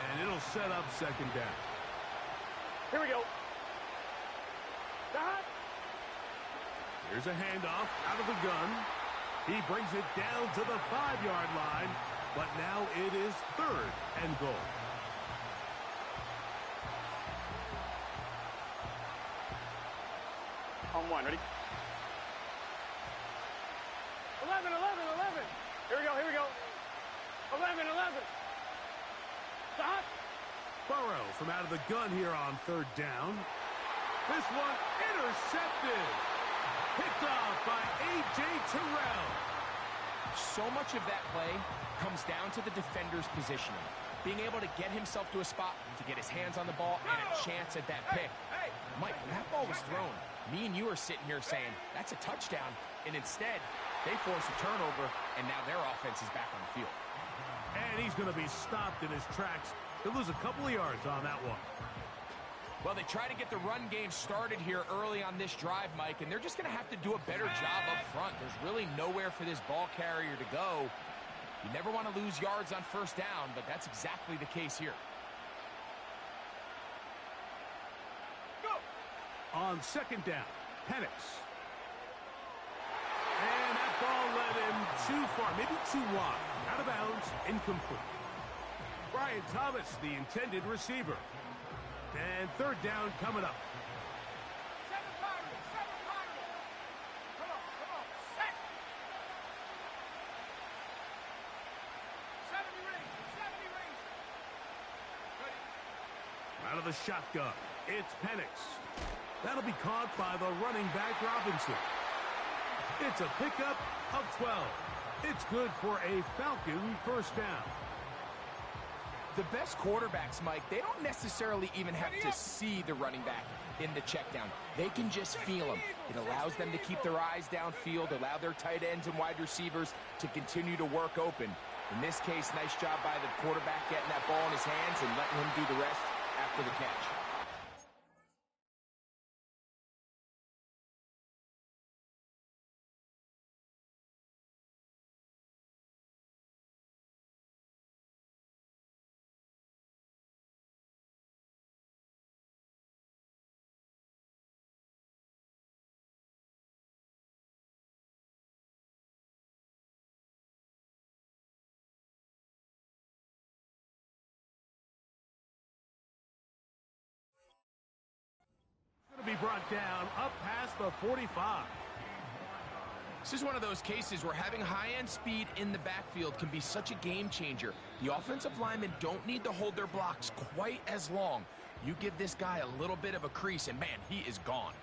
and it'll set up second down. Here we go. Dot. Here's a handoff out of the gun. He brings it down to the 5-yard line, but now it is third and goal. On one, ready? 11. Here we go. 11. Dot. Burrow from out of the gun here on third down. This one intercepted. Picked off by A.J. Terrell. So much of that play comes down to the defender's positioning. Being able to get himself to a spot to get his hands on the ball and a chance at that pick. Mike, when that ball was thrown, me and you are sitting here saying, that's a touchdown. And instead, they force a turnover, and now their offense is back on the field. And he's going to be stopped in his tracks. He'll lose a couple of yards on that one. Well, they try to get the run game started here early on this drive, Mike, and they're just going to have to do a better job up front. There's really nowhere for this ball carrier to go. You never want to lose yards on first down, but that's exactly the case here. On second down, Penix. And that ball led him too far, maybe too wide. Out of bounds, incomplete. Brian Thomas, the intended receiver. And third down coming up. 7 Pirates. Come on. Set. 70 range. Ready. Out of the shotgun, it's Penix. That'll be caught by the running back Robinson. It's a pickup of 12. It's good for a Falcon first down. The best quarterbacks, Mike, they don't necessarily even have to see the running back in the check down. They can just feel him. It allows them to keep their eyes downfield, allow their tight ends and wide receivers to continue to work open. In this case, nice job by the quarterback getting that ball in his hands and letting him do the rest after the catch. brought down up past the 45. This is one of those cases where having high-end speed in the backfield can be such a game changer. The offensive linemen don't need to hold their blocks quite as long. You give this guy a little bit of a crease, and man, he is gone.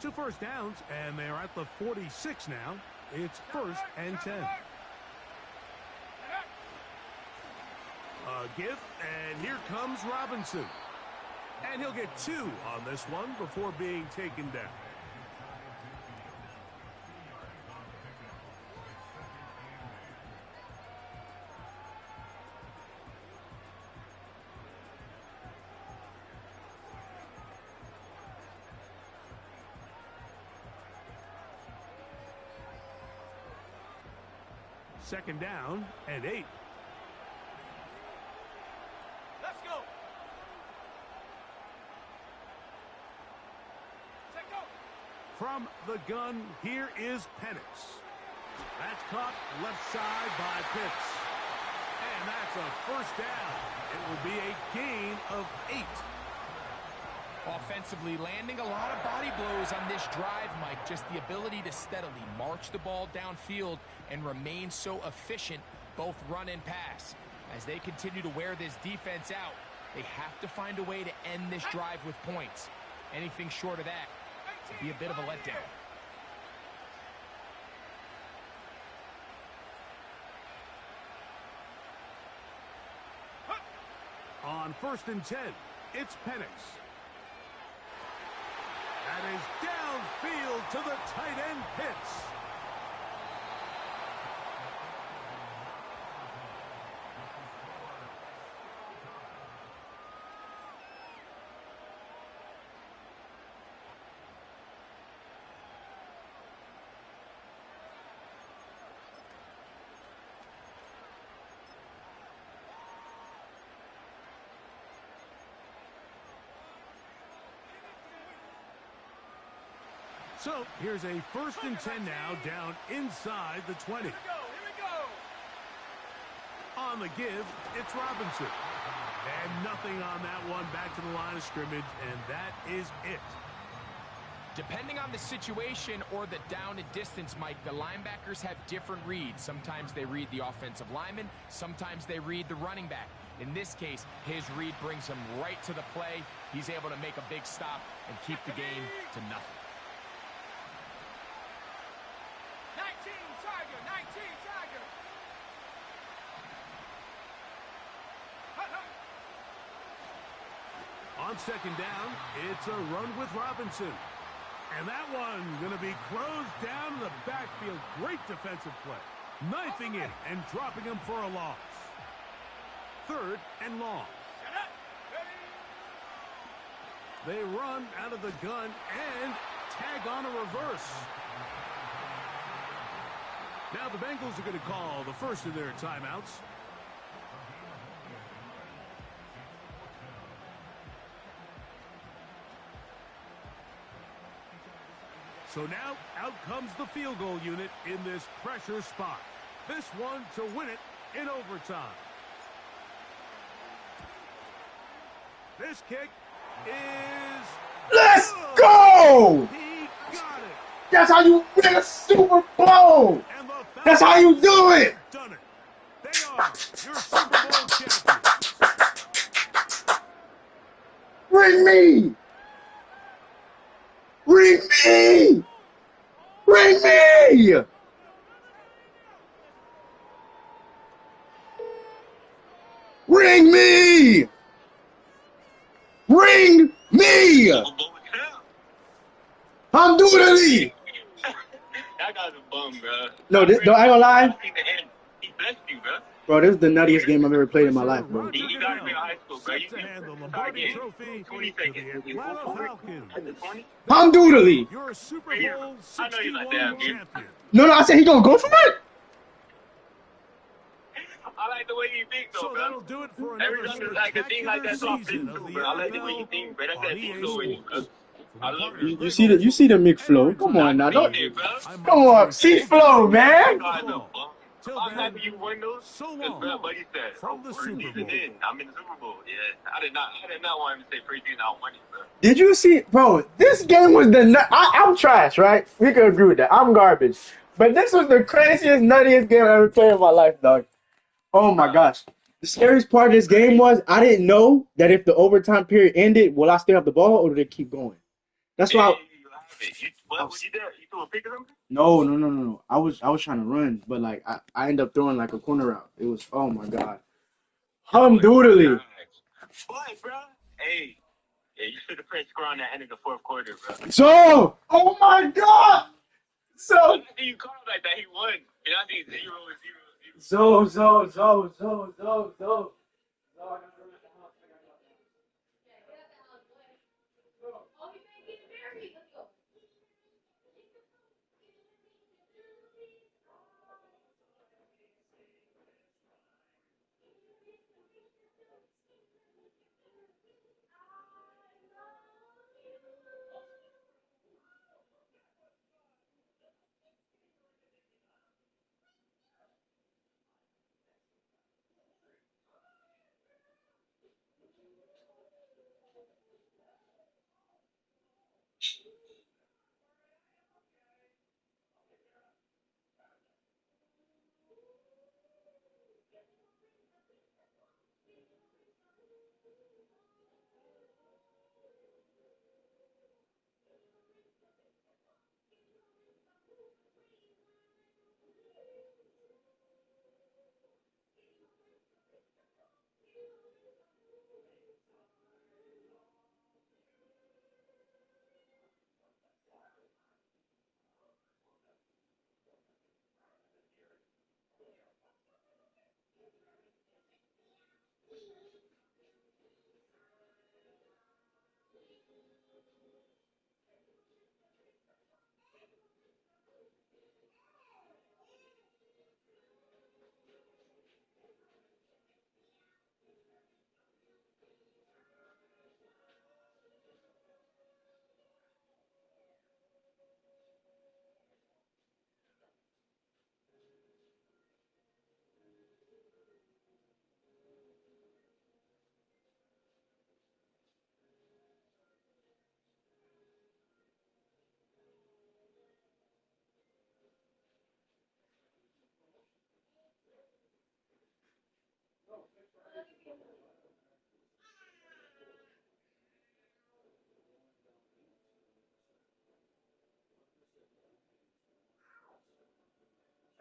2 first downs, and they're at the 46 now. It's 1st and 10. A give, and here comes Robinson. And he'll get 2 on this one before being taken down. Second down and 8. Let's go. Set go. From the gun, here is Penix. That's caught left side by Pitts. And that's a first down. It will be a gain of 8. Offensively, landing a lot of body blows on this drive, Mike. Just the ability to steadily march the ball downfield and remain so efficient, both run and pass. As they continue to wear this defense out, they have to find a way to end this drive with points. Anything short of that would be a bit of a letdown. On 1st and 10, it's Penix. That is downfield to the tight end, Pitts. So here's a 1st and 10 now, down inside the 20. Here we go. On the give, it's Robinson. And nothing on that one, back to the line of scrimmage, and that is it. Depending on the situation or the down and distance, Mike, the linebackers have different reads. Sometimes they read the offensive lineman, sometimes they read the running back. In this case, his read brings him right to the play. He's able to make a big stop and keep the game to nothing. 19 Tiger. On 2nd down, it's a run with Robinson. And that one going to be closed down in the backfield. Great defensive play. Knifing it and dropping him for a loss. 3rd and long. They run out of the gun and tag on a reverse. Now the Bengals are going to call the first of their timeouts. So now out comes the field goal unit in this pressure spot. This one to win it in overtime. This kick is... Let's go! He got it. That's how you win a Super Bowl! And the That's how you do it! Done it. They are your Super Bowl champions. Bring me! Bring me! Bring me! Bring me! Bring me! I'm doing it! That guy's a bum, bro. No, I ain't gonna lie. He blessed you, bro. Bro, this is the nuttiest game I've ever played in my life, bro. You got to be in high school, bro. You Set to hand the can Lombardi again. Trophy 20 to the seconds. Atlanta Falcons. At the 20? I'm doodly. Your Super Here. Bowl I know you're 61 not damn good. champion. No, I said he gonna go for it? I like the way you think, though, So bro. that'll do it for Every another time there's like a thing like that, spectacular off season too, of the bro. I like the way you NFL think, bro. That's on that EA big flow in you, bro. Sports. I love You see the Mick flow. Come on now. Don't, it, bro. come on, see flow, man. God, no, bro. Till I'm then, happy you won those. so Because, bro, long buddy said, from the first Super season Bowl. in. I'm in the Super Bowl. Yeah. I did not want him to say first season I won it, bro. Did you see, bro? This game was I'm trash, right? We can agree with that. I'm garbage. But this was the craziest, nuttiest game I ever played in my life, dog. Oh my gosh. The scariest part of this game was I didn't know that if the overtime period ended, will I still have the ball or did it keep going? That's why. You have it. What you did? You threw a pick or something? No. I was trying to run, but like I ended up throwing like a corner route. It was oh my god. Humdoodly. But, bro, hey. Yeah, you should have pressed score on that end of the fourth quarter, bro. So, oh my god. So After you called like that, he won. And I think 0-0-0. so.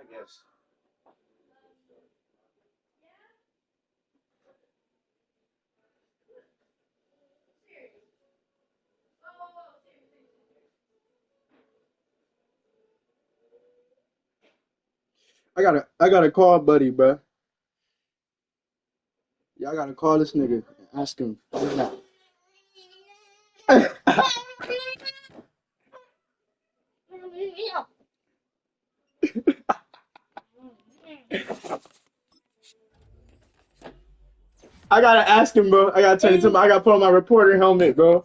I guess. I gotta call buddy, bro. Yeah, I gotta call this nigga and ask him. I gotta ask him, bro. I gotta turn it to him. I gotta put on my reporter helmet, bro.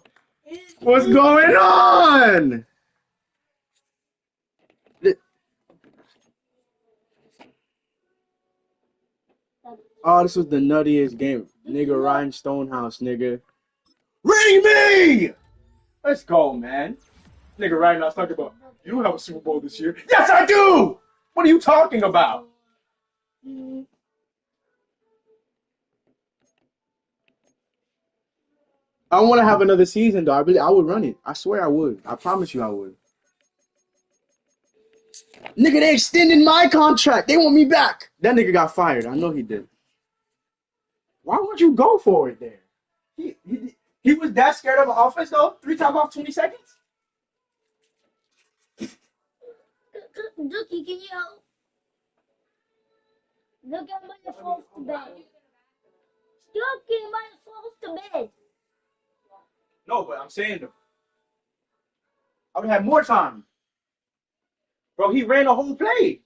What's going on? Oh, this was the nuttiest game. Nigga, Ryan Stonehouse, nigga. Ring me! Let's go, man. Nigga, Ryan, I was talking about, you don't have a Super Bowl this year. Yes, I do! What are you talking about? I want to have another season, though. I would run it. I swear I would. I promise you I would. Nigga, they extended my contract. They want me back. That nigga got fired. I know he did. Why would you go for it there? He was that scared of an offense, though? 3 times off 20 seconds? Dookie, can you help? Look at my falls to bed. Dookie, my falls to bed. No, but I'm saying, though. I would have more time. Bro, he ran the whole play.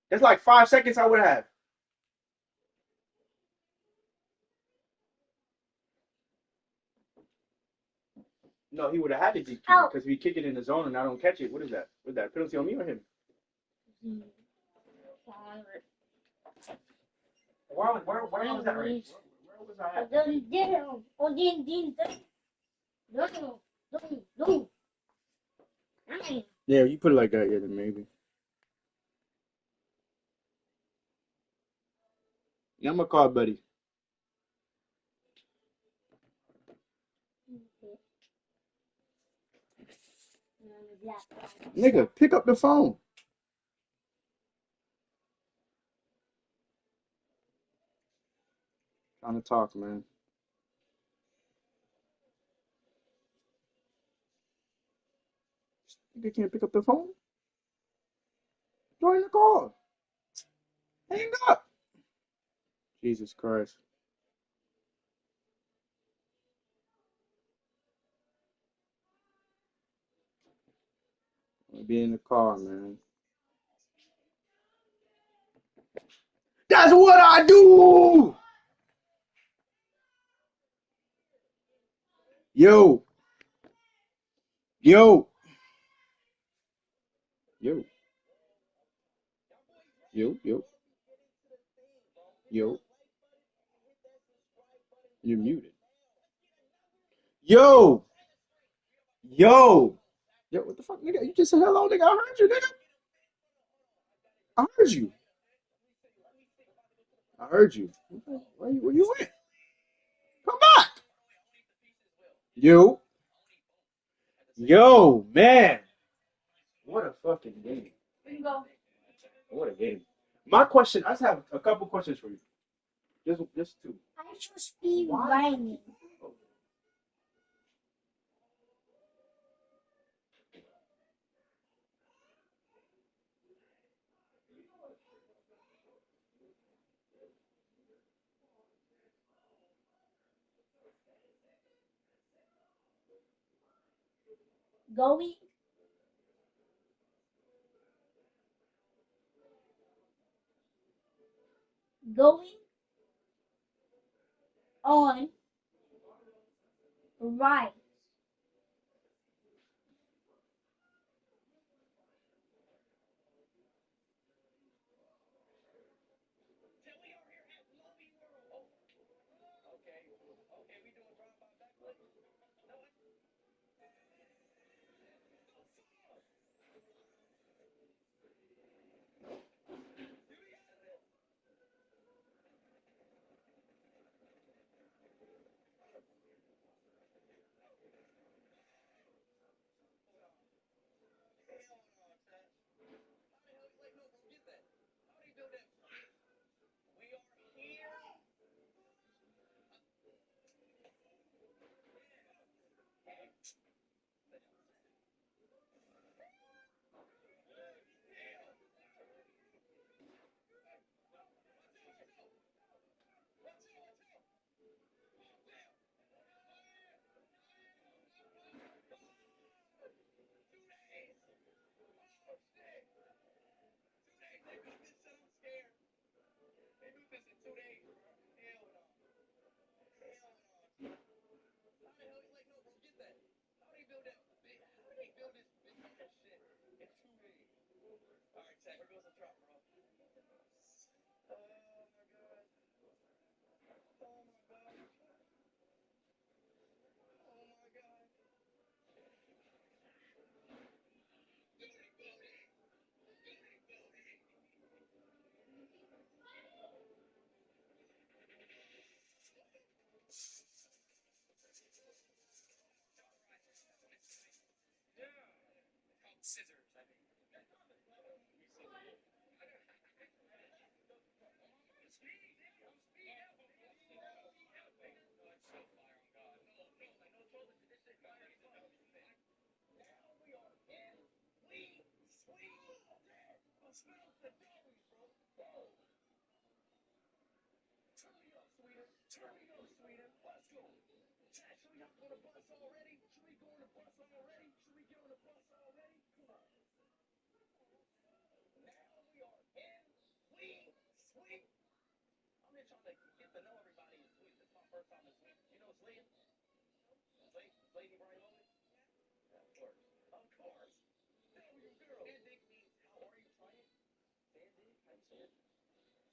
That's like 5 seconds I would have. No, he would have had to DQ because we kick it in the zone and I don't catch it. What is that? What's that? Penalty on me or him? Where was that right? Where was I at? Yeah, you put it like that, yeah, then maybe. Yeah, I'm gonna call buddy. Nigga, pick up the phone. Trying to talk, man. Nigga can't pick up the phone. Join the call. Hang up. Jesus Christ. I'll be in the car, man. That's what I do. Yo. Yo. Yo. Yo. Yo. Yo. You're muted. Yo. Yo. Yo, what the fuck, nigga? You just said hello, nigga. I heard you, nigga. I heard you. I heard you. Where you went? Come back. Yo. Yo, man. What a fucking game. What a game. My question, I just have a couple questions for you. Just two. I should be rhyming. Going on right.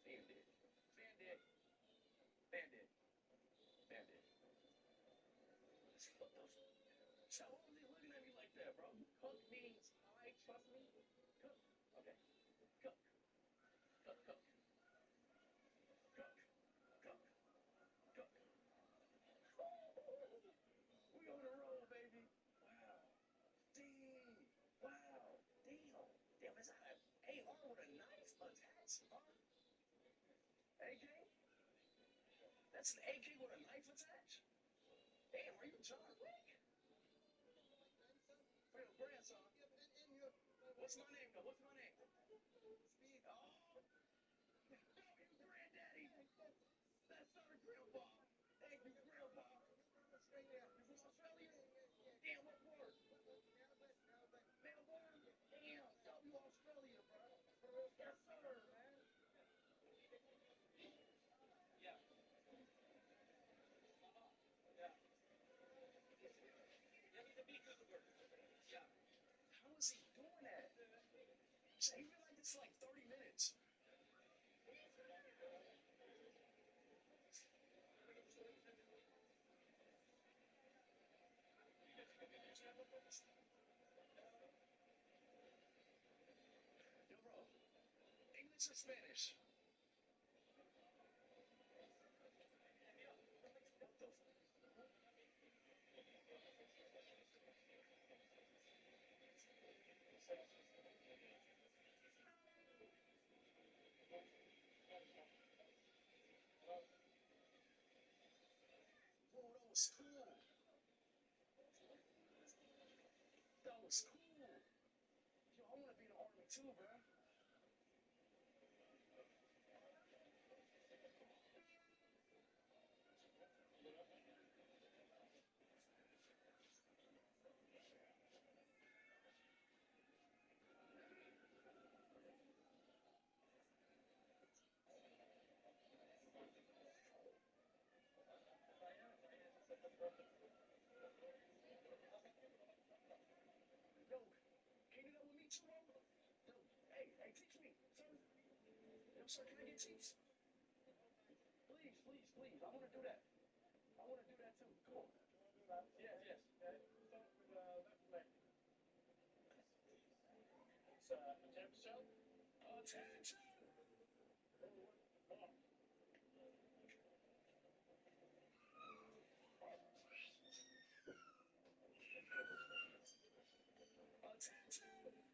Bandit. Bandit. Bandit. Bandit. What the f- So why are they looking at me like that, bro? Cook means I trust me. Cook. Okay. Cook. Cook. Cook. Cook. Cook. Cook. We on a roll, baby. Wow. Dang. Wow. Damn. Damn, is that an AR with a knife attached? Huh? AK? That's an AK with a knife attached? Damn, are you John Wick? For your grandson. What's my name, though? What's my name? Speed. Oh. You granddaddy. That's our grandpa. Thank you, grandpa. You from Australia? Damn, what part? Melbourne? Damn, W Australia, bro. Yes, sir, man. Yeah. Yeah. Yeah, he's a big YouTuber. Yeah. How is he doing that? So he been like this for like 30 minutes. Yo, bro. English or Spanish? Bro, that was cool. That was cool. Yo, I want to be in the army too, bro. Yo, can you do that with me too, bro? Yo, hey, teach me, sir. Yo, sir, can I get teach? Please, please, please. I want to do that. I want to do that too. Cool. Yes, yes. Start with left leg. It's attention. Attention.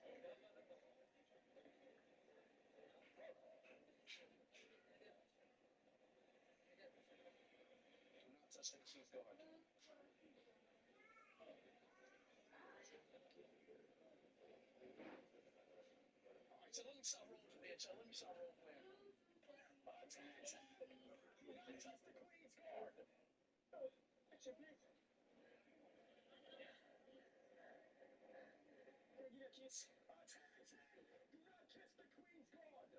More. Attention. Do not touch the chief guard. All right, so let me stop role playing, Joe. Let me stop role playing. Attention. Do not touch the queen's guard. That's your bitch. Can I get a kiss? Attention. Do not kiss the queen's guard.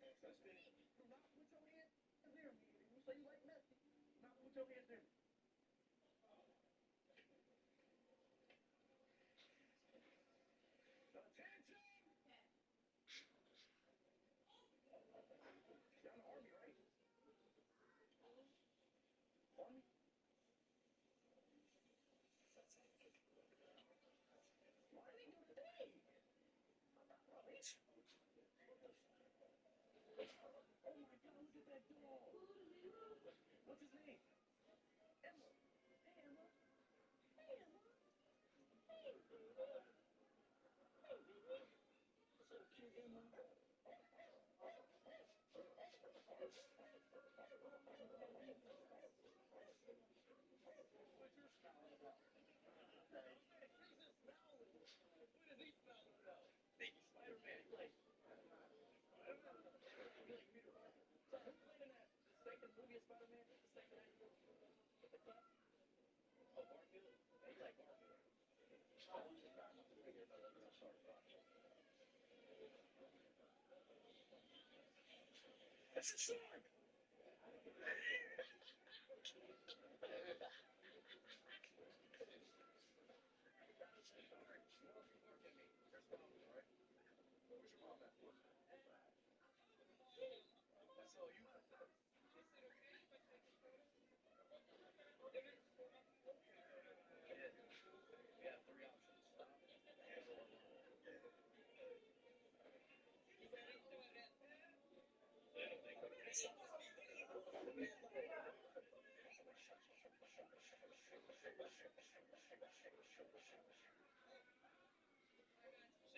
That's it. That's it. Do not put your hands near me. You say you like Messi. Not put your hands near me. Attention. You're in the army, right? Army? Why did he do the day? Right? Oh my God, look at that dog. What's his name? Emma. Hey, Emma. Hey, Emma. So cute, Emma. What's your smell about? He's just smelling. What is he smelling about? Think he's Spider-Man. He's like, Spider-Man. He's like Peter Parker. So who played in that? The second movie of Spider-Man? The second actor? With the cut? Oh, Garfield? Yeah, you like Garfield. That's a shark! Sick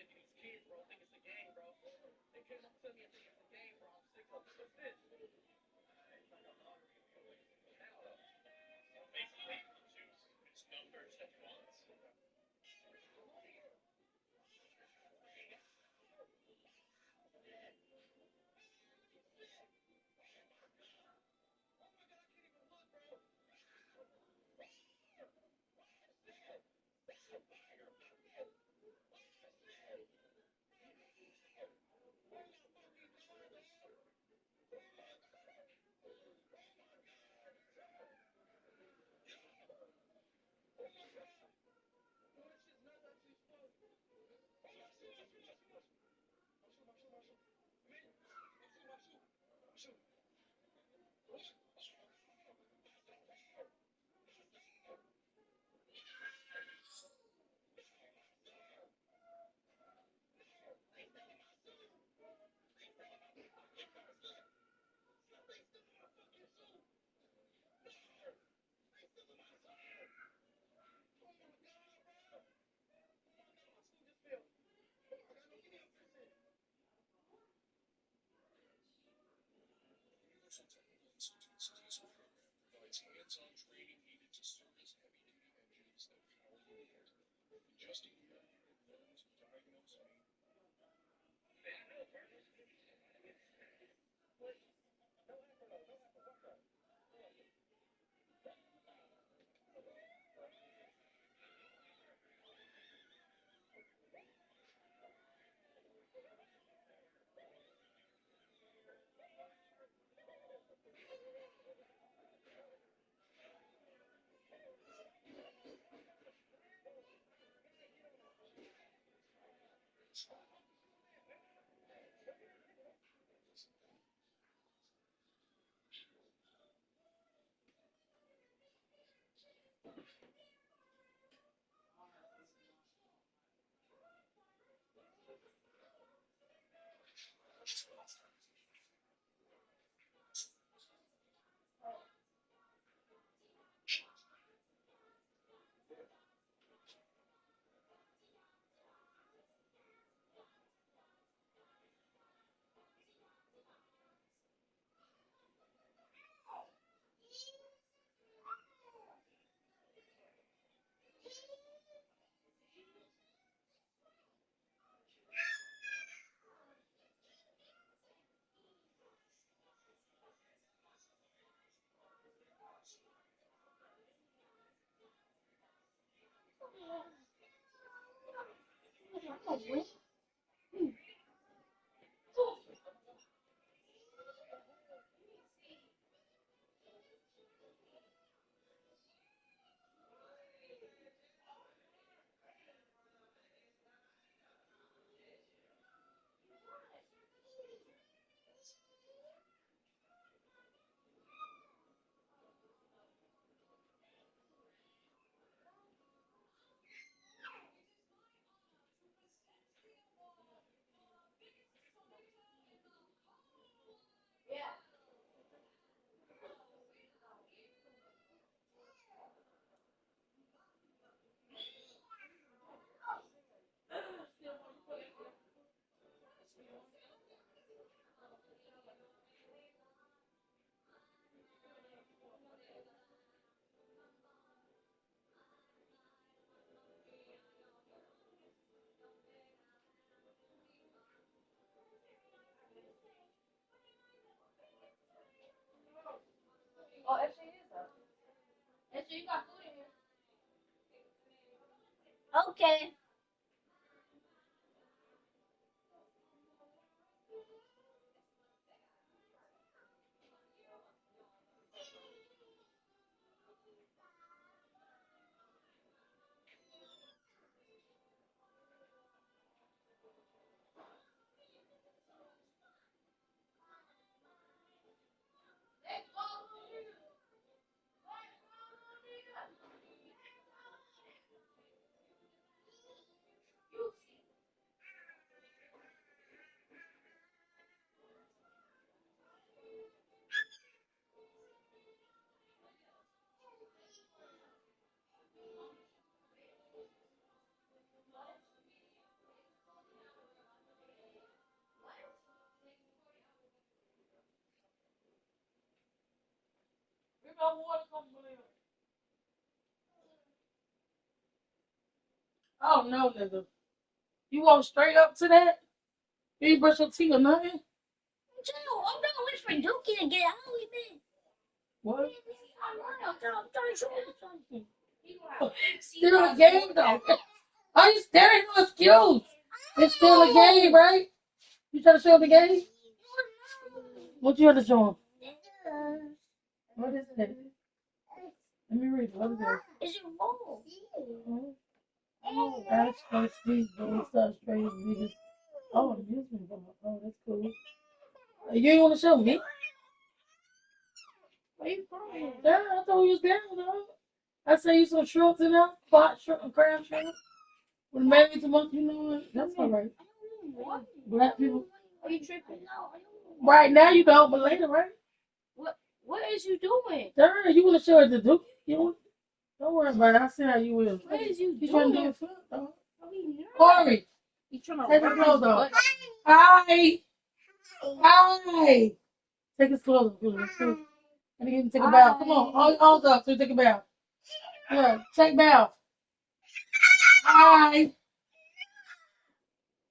of these kids, bro. Think it's a game, bro. They came up to me and think it's a game, bro. I'm sick of it. What's this? Basically, it's numbers that he wants. Provides hands-on training needed to service heavy-duty engines that power the world. In just a year, you can learn to diagnose me. Oh, actually, it is though. Actually, you got food in here. Okay. Oh no, nigga. You walk straight up to that? You ain't brush your teeth or nothing? Joe, I'm not waiting for Dookie to get out with me. What? I'm trying to show you something. Still a game though. Are you staring at my skills? It's still a game, right? You trying to show the game? What you want to show him? What is it? Let me read it. What is it? It's your ball. Oh, Ash first street, both stuff straight biggest. Oh, amusement ball. Oh, that's cool. You ain't want to show me? Where you from? Yeah, I thought you was down, though. I say you some shrimps in there, pot shrimp and crab shrimp. With maybe too much, you know what? That's all right. Black people. Are you tripping? Right now you don't, but later, right? What is you doing? Darn, you want to show it to Duke? You want? Don't worry about it. I see how you will. What is you You trying to do doing? it for though? Corey, You trying to take his clothes rub off. Hi. Hi. Take his clothes off. Let's see. Let me get him to take a bath. Come on. All up so take a bath. Yeah, take a bath. Hi.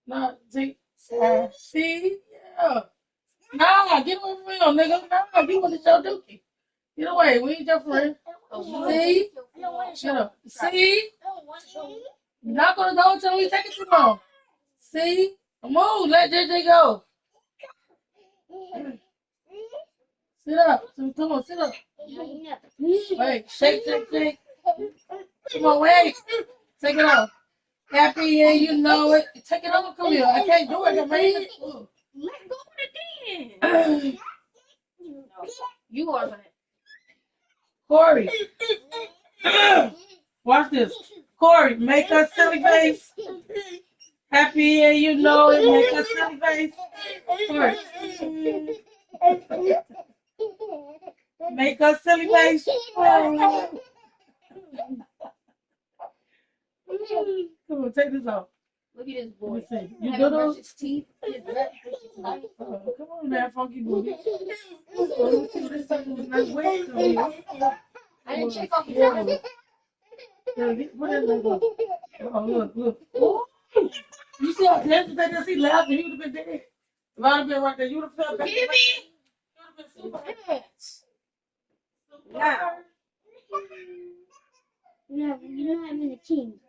No, see? See? Yeah. Nah, get away from him, nigga. Nah, you want to show Dookie. Get away. We ain't your friend. See? Shut up. See? You're not going to go until we take it too long. See? Come on. Let JJ go. Sit up. Come on, sit up. Wait, shake. Come on, wait. Take it off. Happy, yeah, you know it. Take it off. Come here. I can't do it. I got my hands full. Let go of the You are gonna. Corey. Watch this. Corey, make us silly face. Happy, yeah, you know it. Make us silly face. Corey. Make us silly face. Come on, take this off. Look at this boy. Let me see. You Have do to brush those? his teeth. His lip, brush his life. Come on, man, funky booty. This something was not wet to me. I didn't check off his Yeah. eyes. Put that leg up. Oh, look. Ooh. You see how dancing that is? He laughed and he would have been dead. If I'd have been right there, you would have felt better. You would have been super. Now. No, you're not in the team.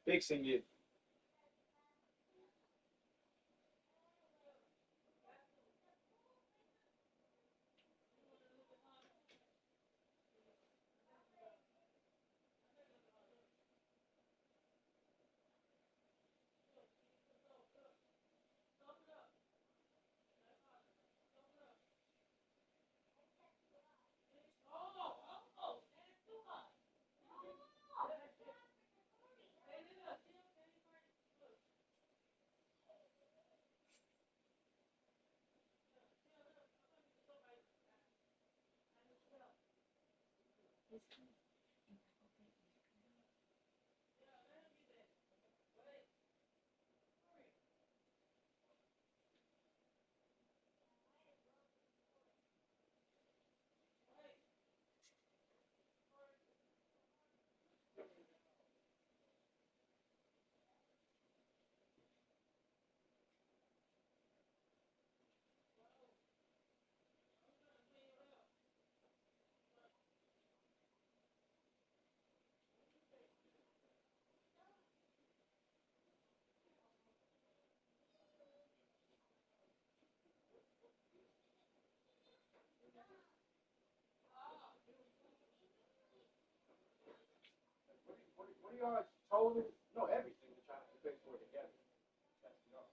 Fixing it. What are y'all total? No, everything to try to pay for it together. That's y'all.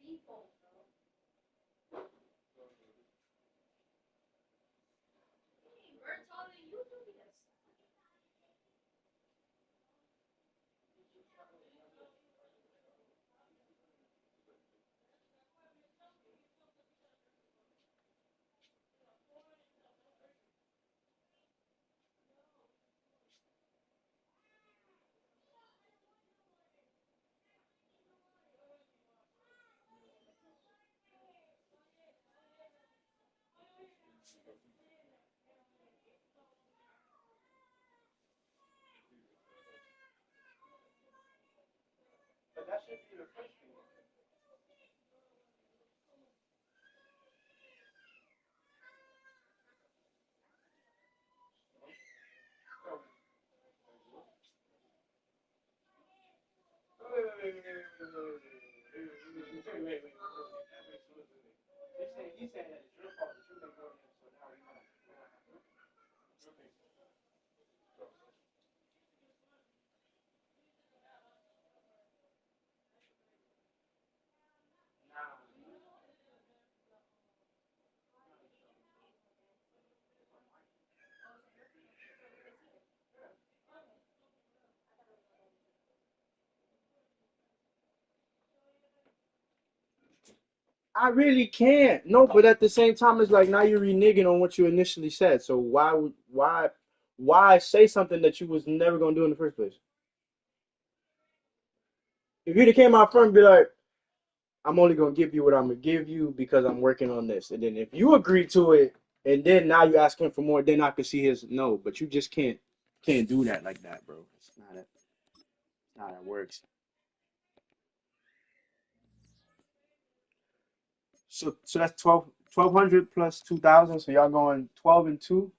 He's saying that it's your fault that you make more than him, so now we gotta. I really can't. No, but at the same time, it's like now you're reneging on what you initially said. So why say something that you was never gonna do in the first place? If you'd have came out front and be like, I'm only gonna give you what I'm gonna give you because I'm working on this, and then if you agree to it, and then now you ask him for more, then I can see his no. But you just can't do that like that, bro. It's not how it works. So that's 1200 plus 2000. So y'all going 12 and 2.